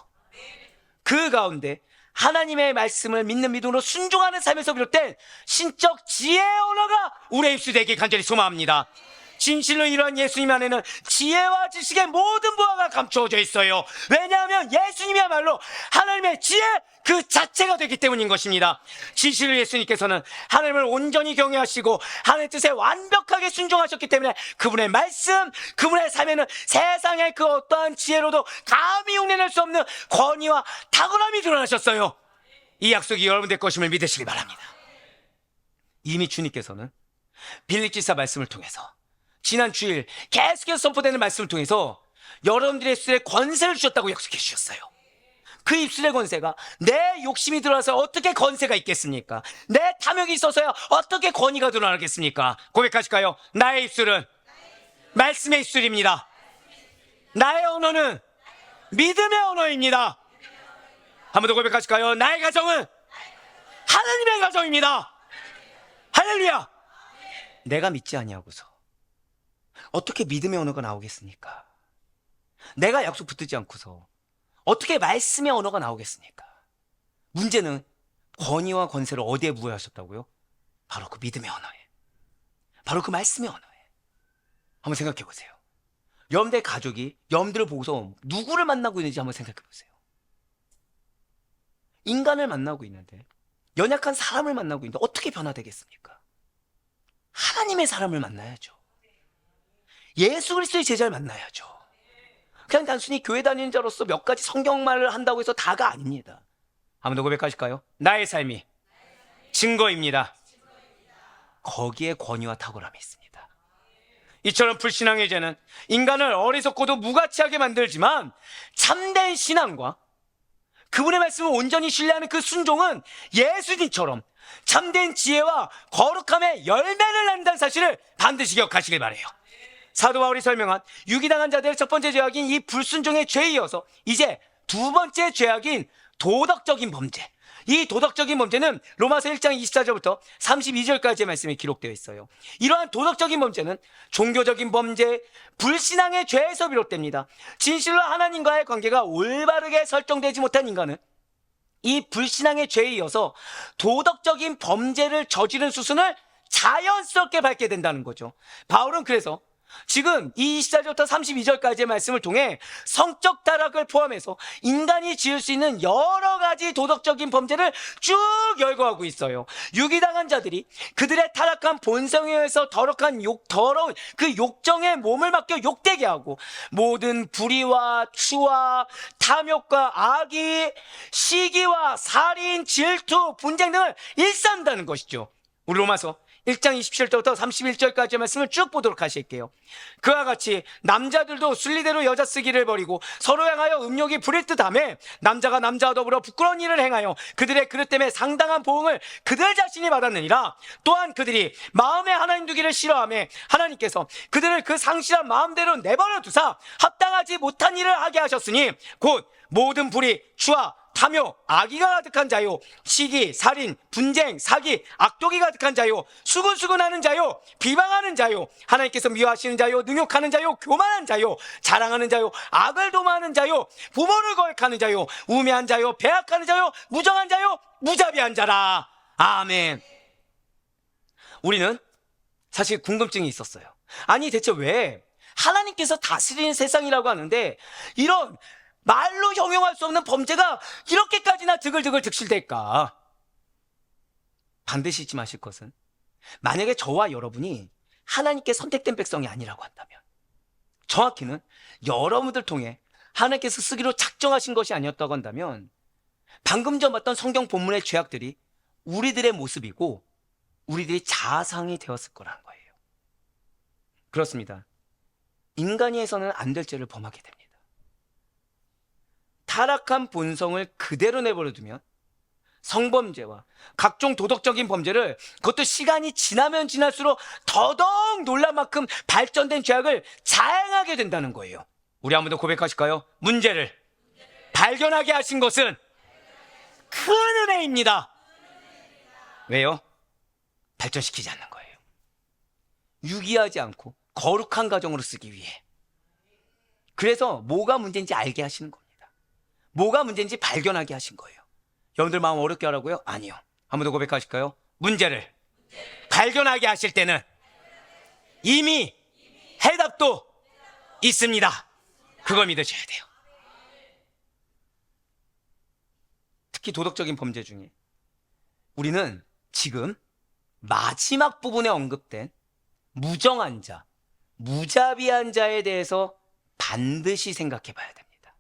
그 가운데 하나님의 말씀을 믿는 믿음으로 순종하는 삶에서 비롯된 신적 지혜의 언어가 우리의 입수 되길 간절히 소망합니다. 진실로 이러한 예수님 안에는 지혜와 지식의 모든 부하가 감추어져 있어요. 왜냐하면 예수님이야말로 하나님의 지혜 그 자체가 되기 때문인 것입니다. 진실로 예수님께서는 하나님을 온전히 경외하시고 하나님의 뜻에 완벽하게 순종하셨기 때문에 그분의 말씀, 그분의 삶에는 세상의 그 어떠한 지혜로도 감히 흉내낼 수 없는 권위와 탁월함이 드러나셨어요. 이 약속이 여러분들 것임을 믿으시기 바랍니다. 이미 주님께서는 빌립기서 말씀을 통해서, 지난 주일 계속해서 선포되는 말씀을 통해서 여러분들의 입술에 권세를 주셨다고 약속해 주셨어요. 그 입술의 권세가, 내 욕심이 들어와서 어떻게 권세가 있겠습니까? 내 탐욕이 있어서야 어떻게 권위가 드러나겠습니까? 고백하실까요? 나의 입술은 말씀의 입술입니다. 나의 언어는 믿음의 언어입니다. 한 번 더 고백하실까요? 나의 가정은 하나님의 가정입니다. 할렐루야. 내가 믿지 아니하고서 어떻게 믿음의 언어가 나오겠습니까? 내가 약속 붙들지 않고서 어떻게 말씀의 언어가 나오겠습니까? 문제는 권위와 권세를 어디에 부여하셨다고요? 바로 그 믿음의 언어에, 바로 그 말씀의 언어에. 한번 생각해 보세요. 여러분들의 가족이 여러분들을 보고서 누구를 만나고 있는지 한번 생각해 보세요. 인간을 만나고 있는데, 연약한 사람을 만나고 있는데 어떻게 변화되겠습니까? 하나님의 사람을 만나야죠. 예수 그리스도의 제자를 만나야죠. 그냥 단순히 교회 다니는 자로서 몇 가지 성경말을 한다고 해서 다가 아닙니다. 한 번 더 고백하실까요? 나의 삶이 증거입니다. 거기에 권위와 탁월함이 있습니다. 이처럼 불신앙의 죄는 인간을 어리석고도 무가치하게 만들지만, 참된 신앙과 그분의 말씀을 온전히 신뢰하는 그 순종은 예수님처럼 참된 지혜와 거룩함의 열매를 낳는다는 사실을 반드시 기억하시길 바라요. 사도 바울이 설명한 유기당한 자들의 첫 번째 죄악인 이 불순종의 죄에 이어서 이제 두 번째 죄악인 도덕적인 범죄, 이 도덕적인 범죄는 로마서 1장 24절부터 32절까지의 말씀이 기록되어 있어요. 이러한 도덕적인 범죄는 종교적인 범죄, 불신앙의 죄에서 비롯됩니다. 진실로 하나님과의 관계가 올바르게 설정되지 못한 인간은 이 불신앙의 죄에 이어서 도덕적인 범죄를 저지른 수순을 자연스럽게 밟게 된다는 거죠. 바울은 그래서 지금 이 24절부터 32절까지의 말씀을 통해 성적 타락을 포함해서 인간이 지을 수 있는 여러 가지 도덕적인 범죄를 쭉 열거하고 있어요. 유기당한 자들이 그들의 타락한 본성에 의해서 더러운 그 욕정에 몸을 맡겨 욕되게 하고, 모든 불의와 추와 탐욕과 악의, 시기와 살인, 질투, 분쟁 등을 일삼는다는 것이죠. 우리 로마서 1장 27절부터 31절까지의 말씀을 쭉 보도록 하실게요. 그와 같이 남자들도 순리대로 여자 쓰기를 버리고 서로 향하여 음욕이 부릴 듯하며, 남자가 남자와 더불어 부끄러운 일을 행하여 그들의 그릇 때문에 상당한 보응을 그들 자신이 받았느니라. 또한 그들이 마음에 하나님 두기를 싫어하며 하나님께서 그들을 그 상실한 마음대로 내버려 두사 합당하지 못한 일을 하게 하셨으니, 곧 모든 불의, 추와 탐욕, 악의가 가득한 자요, 시기, 살인, 분쟁, 사기, 악독이 가득한 자요, 수근수근하는 자요, 비방하는 자요, 하나님께서 미워하시는 자요, 능욕하는 자요, 교만한 자요, 자랑하는 자요, 악을 도모하는 자요, 부모를 거역하는 자요, 우매한 자요, 배악하는 자요, 무정한 자요, 무자비한 자라. 아멘. 우리는 사실 궁금증이 있었어요. 아니 대체 왜 하나님께서 다스리는 세상이라고 하는데 이런 말로 형용할 수 없는 범죄가 이렇게까지나 드글드글 득실될까? 반드시 잊지 마실 것은, 만약에 저와 여러분이 하나님께 선택된 백성이 아니라고 한다면, 정확히는 여러분들 통해 하나님께서 쓰기로 작정하신 것이 아니었다고 한다면, 방금 전 봤던 성경 본문의 죄악들이 우리들의 모습이고 우리들의 자상이 되었을 거라는 거예요. 그렇습니다. 인간이 해서는 안 될 죄를 범하게 됩니다. 타락한 본성을 그대로 내버려두면 성범죄와 각종 도덕적인 범죄를, 그것도 시간이 지나면 지날수록 더더욱 놀랄 만큼 발전된 죄악을 자행하게 된다는 거예요. 우리 한 번 더 고백하실까요? 문제를 발견하게 하신 것은 큰 은혜입니다. 왜요? 발전시키지 않는 거예요. 유기하지 않고 거룩한 가정으로 쓰기 위해. 그래서 뭐가 문제인지 알게 하시는 겁니다. 뭐가 문제인지 발견하게 하신 거예요. 여러분들 마음 어렵게 하라고요? 아니요. 한 번 더 고백하실까요? 문제를 발견하게 하실 때는 이미 해답도 있습니다. 그걸 믿으셔야 돼요. 특히 도덕적인 범죄 중에 우리는 지금 마지막 부분에 언급된 무정한 자, 무자비한 자에 대해서 반드시 생각해 봐야 됩니다.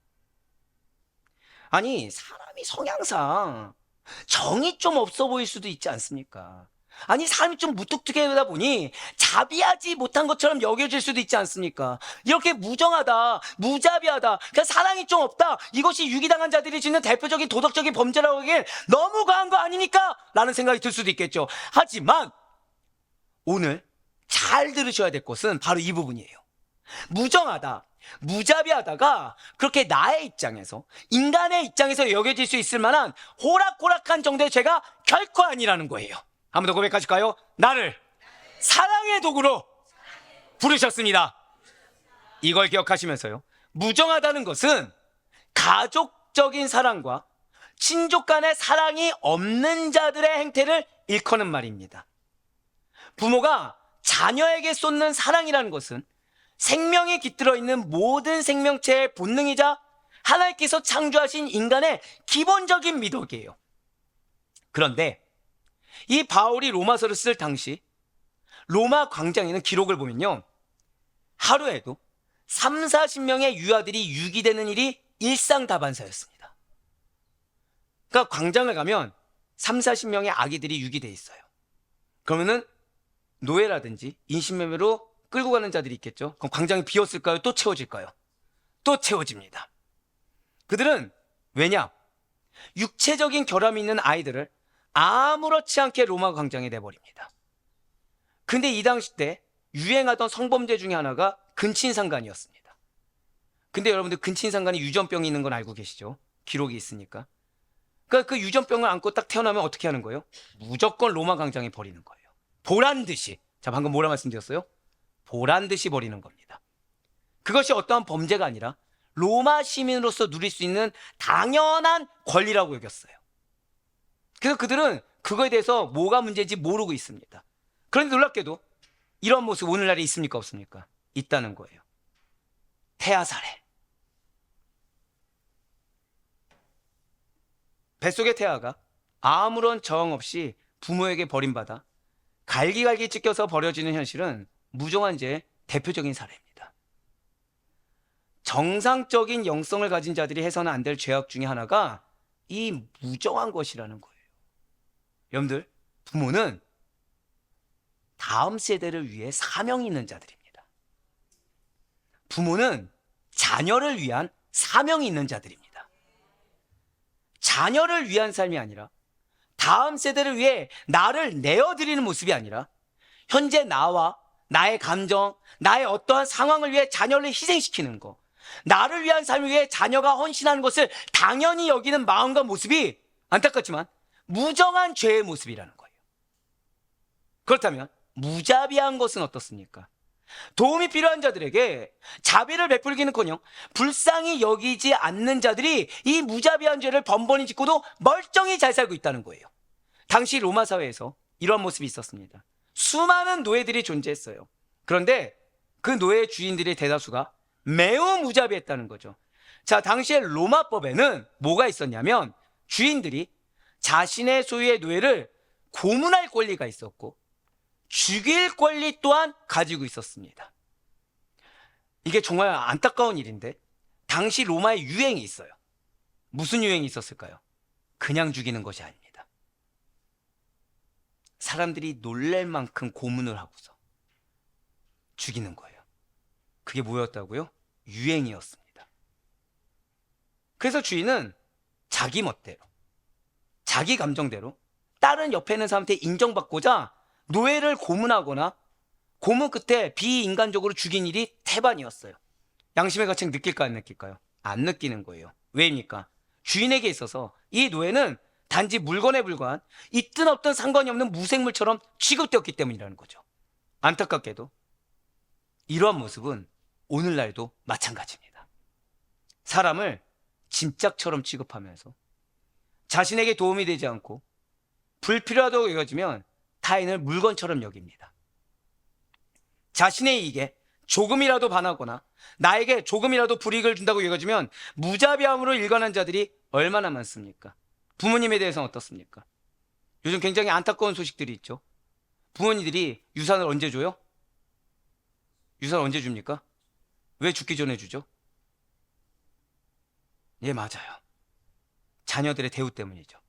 아니, 사람이 성향상 정이 좀 없어 보일 수도 있지 않습니까? 아니, 사람이 좀 무뚝뚝하다 보니 자비하지 못한 것처럼 여겨질 수도 있지 않습니까? 이렇게 무정하다, 무자비하다, 그러니까 사랑이 좀 없다, 이것이 유기당한 자들이 짓는 대표적인 도덕적인 범죄라고 하기엔 너무 과한 거 아닙니까? 라는 생각이 들 수도 있겠죠. 하지만 오늘 잘 들으셔야 될 것은 바로 이 부분이에요. 무정하다, 무자비하다가 그렇게 나의 입장에서, 인간의 입장에서 여겨질 수 있을 만한 호락호락한 정도의 죄가 결코 아니라는 거예요. 한 번 더 고백하실까요? 나를 사랑의 도구로 부르셨습니다. 이걸 기억하시면서요, 무정하다는 것은 가족적인 사랑과 친족 간의 사랑이 없는 자들의 행태를 일컫는 말입니다. 부모가 자녀에게 쏟는 사랑이라는 것은 생명이 깃들어 있는 모든 생명체의 본능이자 하나님께서 창조하신 인간의 기본적인 미덕이에요. 그런데 이 바울이 로마서를 쓸 당시 로마 광장에는 기록을 보면요, 하루에도 30-40명의 유아들이 유기되는 일이 일상다반사였습니다. 그러니까 광장을 가면 30-40명의 아기들이 유기돼 있어요. 그러면은 노예라든지 인신매매로 끌고 가는 자들이 있겠죠. 그럼 광장이 비었을까요? 또 채워질까요? 또 채워집니다. 그들은 왜냐? 육체적인 결함이 있는 아이들을 아무렇지 않게 로마 광장에 내버립니다. 근데 이 당시 때 유행하던 성범죄 중에 하나가 근친상간이었습니다. 근데 여러분들 근친상간이 유전병이 있는 건 알고 계시죠? 기록이 있으니까. 그러니까 그 유전병을 안고 딱 태어나면 어떻게 하는 거예요? 무조건 로마 광장에 버리는 거예요. 보란 듯이. 자, 방금 뭐라 말씀드렸어요? 보란 듯이 버리는 겁니다. 그것이 어떠한 범죄가 아니라 로마 시민으로서 누릴 수 있는 당연한 권리라고 여겼어요. 그래서 그들은 그거에 대해서 뭐가 문제인지 모르고 있습니다. 그런데 놀랍게도 이런 모습 오늘날에 있습니까, 없습니까? 있다는 거예요. 태아 살해. 뱃속의 태아가 아무런 저항 없이 부모에게 버림받아 갈기갈기 찢겨서 버려지는 현실은 무정한 죄의 대표적인 사례입니다. 정상적인 영성을 가진 자들이 해서는 안 될 죄악 중에 하나가 이 무정한 것이라는 거예요. 여러분들, 부모는 다음 세대를 위해 사명이 있는 자들입니다. 부모는 자녀를 위한 사명이 있는 자들입니다. 자녀를 위한 삶이 아니라 다음 세대를 위해 나를 내어드리는 모습이 아니라 현재 나와 나의 감정, 나의 어떠한 상황을 위해 자녀를 희생시키는 것, 나를 위한 삶을 위해 자녀가 헌신하는 것을 당연히 여기는 마음과 모습이 안타깝지만 무정한 죄의 모습이라는 거예요. 그렇다면 무자비한 것은 어떻습니까? 도움이 필요한 자들에게 자비를 베풀기는커녕 불쌍히 여기지 않는 자들이 이 무자비한 죄를 번번이 짓고도 멀쩡히 잘 살고 있다는 거예요. 당시 로마 사회에서 이런 모습이 있었습니다. 수많은 노예들이 존재했어요. 그런데 그 노예 주인들의 대다수가 매우 무자비했다는 거죠. 자, 당시에 로마법에는 뭐가 있었냐면 주인들이 자신의 소유의 노예를 고문할 권리가 있었고 죽일 권리 또한 가지고 있었습니다. 이게 정말 안타까운 일인데 당시 로마에 유행이 있어요. 무슨 유행이 있었을까요? 그냥 죽이는 것이 아닙니다. 사람들이 놀랄 만큼 고문을 하고서 죽이는 거예요. 그게 뭐였다고요? 유행이었습니다. 그래서 주인은 자기 멋대로, 자기 감정대로 다른 옆에 있는 사람한테 인정받고자 노예를 고문하거나 고문 끝에 비인간적으로 죽인 일이 태반이었어요. 양심의 가책 느낄까 안 느낄까요? 안 느끼는 거예요. 왜입니까? 주인에게 있어서 이 노예는 단지 물건에 불과한 있든 없든 상관이 없는 무생물처럼 취급되었기 때문이라는 거죠. 안타깝게도 이러한 모습은 오늘날도 마찬가지입니다. 사람을 짐짝처럼 취급하면서 자신에게 도움이 되지 않고 불필요하다고 여겨지면 타인을 물건처럼 여깁니다. 자신의 이익에 조금이라도 반하거나 나에게 조금이라도 불이익을 준다고 여겨지면 무자비함으로 일관한 자들이 얼마나 많습니까? 부모님에 대해서는 어떻습니까? 요즘 굉장히 안타까운 소식들이 있죠. 부모님들이 유산을 언제 줘요? 유산을 언제 줍니까? 왜 죽기 전에 주죠? 예, 맞아요. 자녀들의 대우 때문이죠.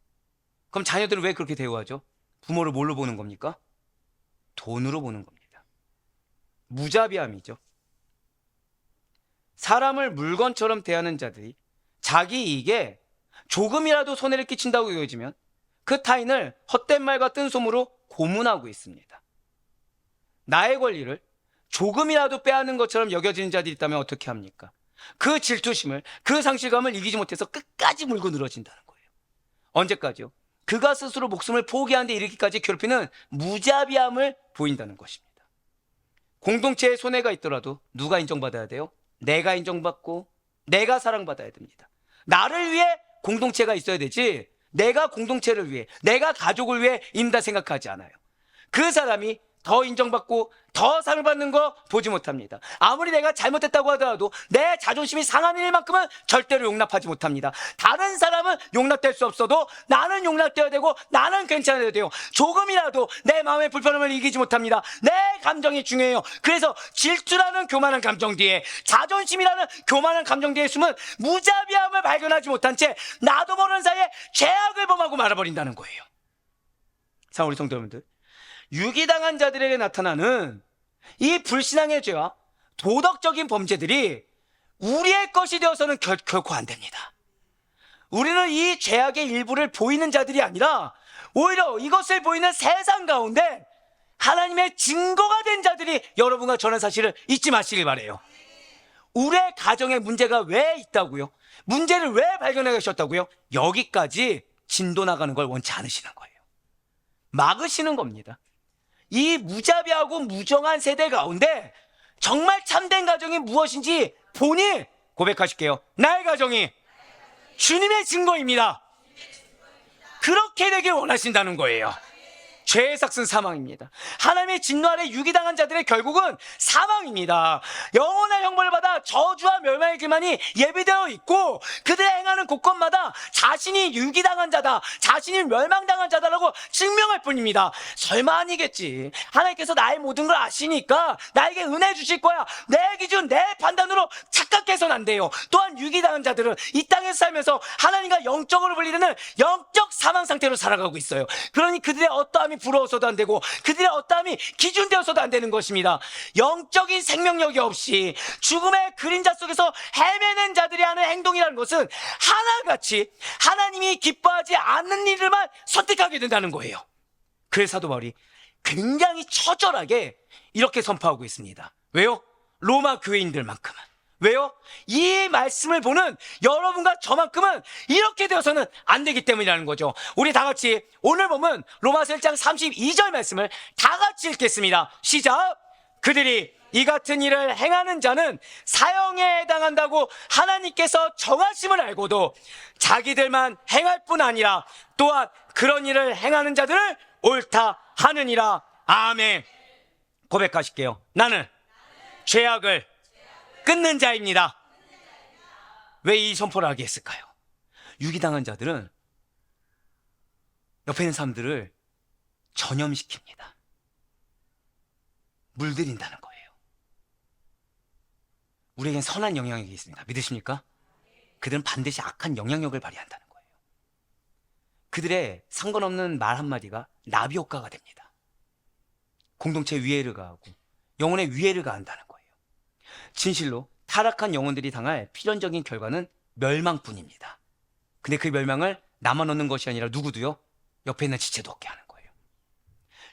그럼 자녀들은 왜 그렇게 대우하죠? 부모를 뭘로 보는 겁니까? 돈으로 보는 겁니다. 무자비함이죠. 사람을 물건처럼 대하는 자들이 자기 이익에 조금이라도 손해를 끼친다고 여겨지면 그 타인을 헛된 말과 뜬솜으로 고문하고 있습니다. 나의 권리를 조금이라도 빼앗는 것처럼 여겨지는 자들이 있다면 어떻게 합니까? 그 질투심을, 그 상실감을 이기지 못해서 끝까지 물고 늘어진다는 거예요. 언제까지요? 그가 스스로 목숨을 포기하는 데 이르기까지 괴롭히는 무자비함을 보인다는 것입니다. 공동체에 손해가 있더라도 누가 인정받아야 돼요? 내가 인정받고 내가 사랑받아야 됩니다. 나를 위해 공동체가 있어야 되지, 내가 공동체를 위해, 내가 가족을 위해 인다 생각하지 않아요. 그 사람이 더 인정받고 더 상을 받는 거 보지 못합니다. 아무리 내가 잘못했다고 하더라도 내 자존심이 상하는 일만큼은 절대로 용납하지 못합니다. 다른 사람은 용납될 수 없어도 나는 용납되어야 되고 나는 괜찮아야 돼요. 조금이라도 내 마음의 불편함을 이기지 못합니다. 내 감정이 중요해요. 그래서 질투라는 교만한 감정 뒤에, 자존심이라는 교만한 감정 뒤에 숨은 무자비함을 발견하지 못한 채 나도 모르는 사이에 죄악을 범하고 말아버린다는 거예요. 사랑하는 우리 성도 여러분들, 유기당한 자들에게 나타나는 이 불신앙의 죄와 도덕적인 범죄들이 우리의 것이 되어서는 결코 안 됩니다. 우리는 이 죄악의 일부를 보이는 자들이 아니라 오히려 이것을 보이는 세상 가운데 하나님의 증거가 된 자들이 여러분과 저는 사실을 잊지 마시길 바라요. 우리의 가정에 문제가 왜 있다고요? 문제를 왜 발견해 가셨다고요? 여기까지 진도 나가는 걸 원치 않으시는 거예요. 막으시는 겁니다. 이 무자비하고 무정한 세대 가운데 정말 참된 가정이 무엇인지 본인 고백하실게요. 나의 가정이 주님의 증거입니다. 그렇게 되길 원하신다는 거예요. 죄의 삭은 사망입니다. 하나님의 진노 아래 유기당한 자들의 결국은 사망입니다. 영원한 형벌을 받아 저주와 멸망의 길만이 예비되어 있고, 그들의 행하는 곳곳마다 자신이 유기당한 자다, 자신이 멸망당한 자다라고 증명할 뿐입니다. 설마 아니겠지. 하나님께서 나의 모든 걸 아시니까 나에게 은혜 주실 거야, 내 기준, 내 판단으로 착각해서는 안 돼요. 또한 유기당한 자들은 이 땅에서 살면서 하나님과 영적으로 분리되는 영적 사망 상태로 살아가고 있어요. 그러니 그들의 어떠함이 부러워서도 안 되고 그들의 어떠함이 기준되어서도 안 되는 것입니다. 영적인 생명력이 없이 죽음의 그림자 속에서 헤매는 자들이 하는 행동이라는 것은 하나같이 하나님이 기뻐하지 않는 일을만 선택하게 된다는 거예요. 그래서 사도 바울이 굉장히 처절하게 이렇게 선포하고 있습니다. 왜요? 로마 교회인들만큼은. 왜요? 이 말씀을 보는 여러분과 저만큼은 이렇게 되어서는 안 되기 때문이라는 거죠. 우리 다 같이 오늘 보면 로마서 1장 32절 말씀을 다 같이 읽겠습니다. 시작! 그들이 이 같은 일을 행하는 자는 사형에 해당한다고 하나님께서 정하심을 알고도 자기들만 행할 뿐 아니라 또한 그런 일을 행하는 자들을 옳다 하느니라. 아멘. 고백하실게요. 나는 죄악을 끊는 자입니다. 왜 이 선포를 하게 했을까요? 유기당한 자들은 옆에 있는 사람들을 전염시킵니다. 물들인다는 거예요. 우리에겐 선한 영향력이 있습니다. 믿으십니까? 그들은 반드시 악한 영향력을 발휘한다는 거예요. 그들의 상관없는 말 한마디가 나비 효과가 됩니다. 공동체 위해를 가하고 영혼의 위해를 가한다는 거예요. 진실로 타락한 영혼들이 당할 필연적인 결과는 멸망뿐입니다. 근데 그 멸망을 나만 얻는 것이 아니라 누구도요? 옆에 있는 지체도 얻게 하는 거예요.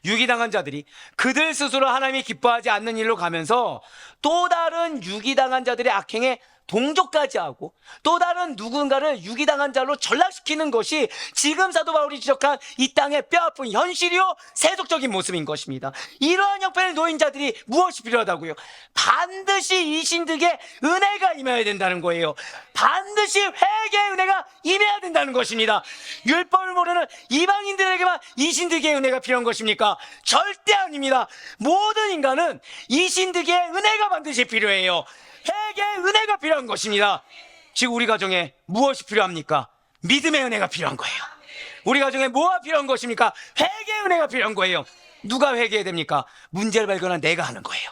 유기당한 자들이 그들 스스로 하나님이 기뻐하지 않는 일로 가면서 또 다른 유기당한 자들의 악행에 동조까지 하고 또 다른 누군가를 유기당한 자로 전락시키는 것이 지금 사도 바울이 지적한 이 땅의 뼈아픈 현실이요 세속적인 모습인 것입니다. 이러한 형편의 놓인 자들이 무엇이 필요하다고요? 반드시 이 신들에게 은혜가 임해야 된다는 거예요. 반드시 회개의 은혜가 임해야 된다는 것입니다. 율법을 모르는 이방인들에게만 이 신들에게 은혜가 필요한 것입니까? 절대 아닙니다. 모든 인간은 이 신들에게 은혜가 반드시 필요해요. 회개의 은혜가 필요한 것입니다. 지금 우리 가정에 무엇이 필요합니까? 믿음의 은혜가 필요한 거예요. 우리 가정에 뭐가 필요한 것입니까? 회개의 은혜가 필요한 거예요. 누가 회개해야 됩니까? 문제를 발견한 내가 하는 거예요.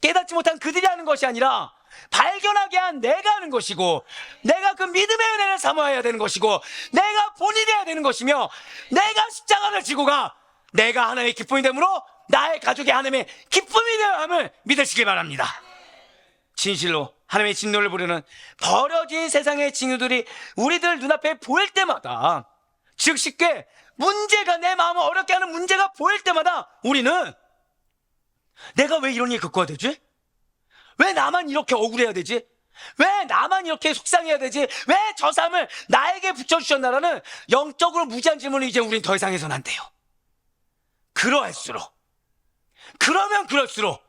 깨닫지 못한 그들이 하는 것이 아니라 발견하게 한 내가 하는 것이고, 내가 그 믿음의 은혜를 사모해야 되는 것이고, 내가 본이 되어야 되는 것이며, 내가 십자가를 지고 가 내가 하나님의 기쁨이 되므로 나의 가족이 하나님의 기쁨이 되어야 함을 믿으시길 바랍니다. 진실로 하나님의 진노를 부르는 버려진 세상의 징후들이 우리들 눈앞에 보일 때마다, 즉 쉽게 문제가, 내 마음을 어렵게 하는 문제가 보일 때마다 우리는 내가 왜 이런 일 겪어야 되지? 왜 나만 이렇게 억울해야 되지? 왜 나만 이렇게 속상해야 되지? 왜 저 삶을 나에게 붙여주셨나라는 영적으로 무지한 질문을 이제 우린 더 이상 해서는 안 돼요. 그러할수록, 그러면 그럴수록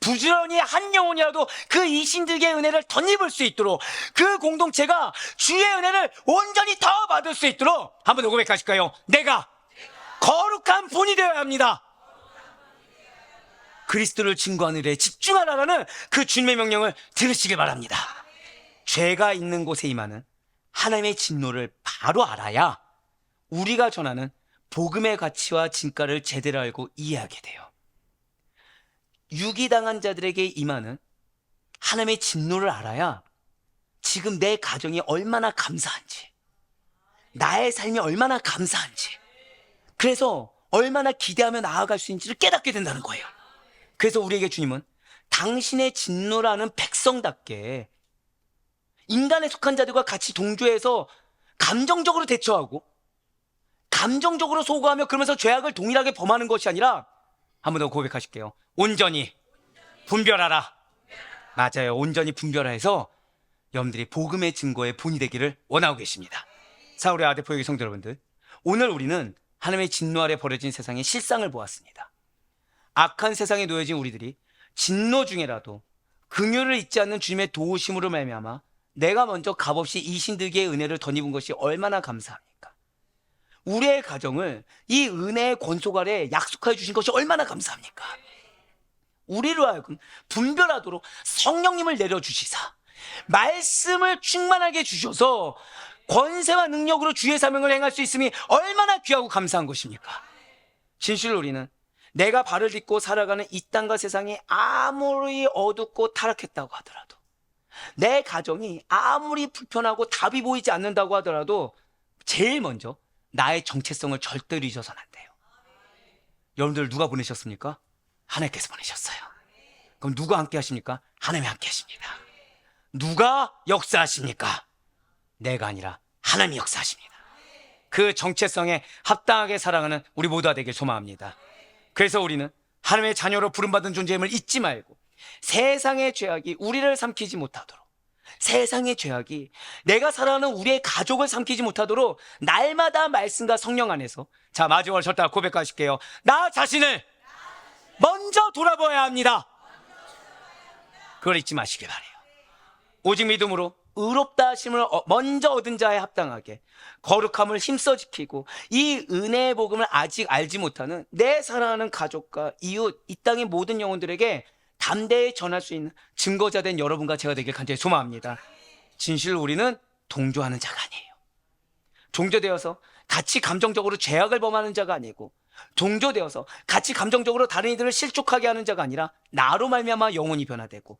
부지런히 한 영혼이라도 그 이신들의 은혜를 덧입을 수 있도록, 그 공동체가 주의 은혜를 온전히 더 받을 수 있도록 한번 고백하실까요? 내가 거룩한 본이 되어야 합니다. 그리스도를 증거하는 일에 집중하라라는 그 주님의 명령을 들으시길 바랍니다. 죄가 있는 곳에 임하는 하나님의 진노를 바로 알아야 우리가 전하는 복음의 가치와 진가를 제대로 알고 이해하게 돼요. 유기당한 자들에게 임하는 하나님의 진노를 알아야 지금 내 가정이 얼마나 감사한지, 나의 삶이 얼마나 감사한지, 그래서 얼마나 기대하며 나아갈 수 있는지를 깨닫게 된다는 거예요. 그래서 우리에게 주님은 당신의 진노라는 백성답게 인간에 속한 자들과 같이 동조해서 감정적으로 대처하고 감정적으로 소구하며 그러면서 죄악을 동일하게 범하는 것이 아니라, 한 번 더 고백하실게요. 온전히 분별하라. 맞아요. 온전히 분별해서 여러분들이 복음의 증거의 본이 되기를 원하고 계십니다. 사울의 아데포여기 성도 여러분들, 오늘 우리는 하나님의 진노 아래 버려진 세상의 실상을 보았습니다. 악한 세상에 놓여진 우리들이 진노 중에라도 긍휼을 잊지 않는 주님의 도우심으로 말미암아 내가 먼저 값없이 이신들기의 은혜를 덧입은 것이 얼마나 감사합니까? 우리의 가정을 이 은혜의 권속 아래 약속하여 주신 것이 얼마나 감사합니까? 우리로 하여금 분별하도록 성령님을 내려주시사 말씀을 충만하게 주셔서 권세와 능력으로 주의 사명을 행할 수 있음이 얼마나 귀하고 감사한 것입니까? 진실로 우리는 내가 발을 딛고 살아가는 이 땅과 세상이 아무리 어둡고 타락했다고 하더라도, 내 가정이 아무리 불편하고 답이 보이지 않는다고 하더라도 제일 먼저 나의 정체성을 절대로 잊어서는 안 돼요. 여러분들 누가 보내셨습니까? 하나님께서 보내셨어요. 그럼 누가 함께 하십니까? 하나님이 함께 하십니다. 누가 역사하십니까? 내가 아니라 하나님이 역사하십니다. 그 정체성에 합당하게 살아가는 우리 모두가 되길 소망합니다. 그래서 우리는 하나님의 자녀로 부름받은 존재임을 잊지 말고, 세상의 죄악이 우리를 삼키지 못하도록, 세상의 죄악이 내가 사랑하는 우리의 가족을 삼키지 못하도록 날마다 말씀과 성령 안에서, 자 마지막으로 절대 고백하실게요. 나 자신을 먼저 돌아봐야 합니다. 그걸 잊지 마시길 바래요. 오직 믿음으로 의롭다 하심을 먼저 얻은 자에 합당하게 거룩함을 힘써 지키고, 이 은혜의 복음을 아직 알지 못하는 내 사랑하는 가족과 이웃, 이 땅의 모든 영혼들에게 담대히 전할 수 있는 증거자 된 여러분과 제가 되길 간절히 소망합니다. 진실로 우리는 동조하는 자가 아니에요. 동조되어서 같이 감정적으로 죄악을 범하는 자가 아니고, 동조되어서 같이 감정적으로 다른 이들을 실족하게 하는 자가 아니라, 나로 말미암아 영혼이 변화되고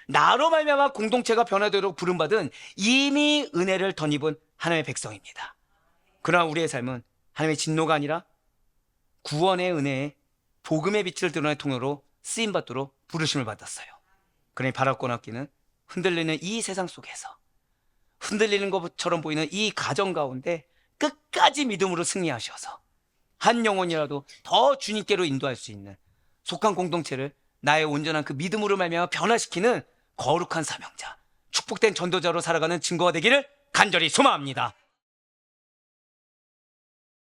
나로 말미암아 공동체가 변화되도록 부름받은 이미 은혜를 덧입은 하나님의 백성입니다. 그러나 우리의 삶은 하나님의 진노가 아니라 구원의 은혜에 복음의 빛을 드러낸 통로로 쓰임받도록 부르심을 받았어요. 그러니 바랄 없기는 흔들리는 이 세상 속에서, 흔들리는 것처럼 보이는 이 가정 가운데 끝까지 믿음으로 승리하셔서 한 영혼이라도 더 주님께로 인도할 수 있는 속한 공동체를 나의 온전한 그 믿음으로 말미암아 변화시키는 거룩한 사명자, 축복된 전도자로 살아가는 증거가 되기를 간절히 소망합니다.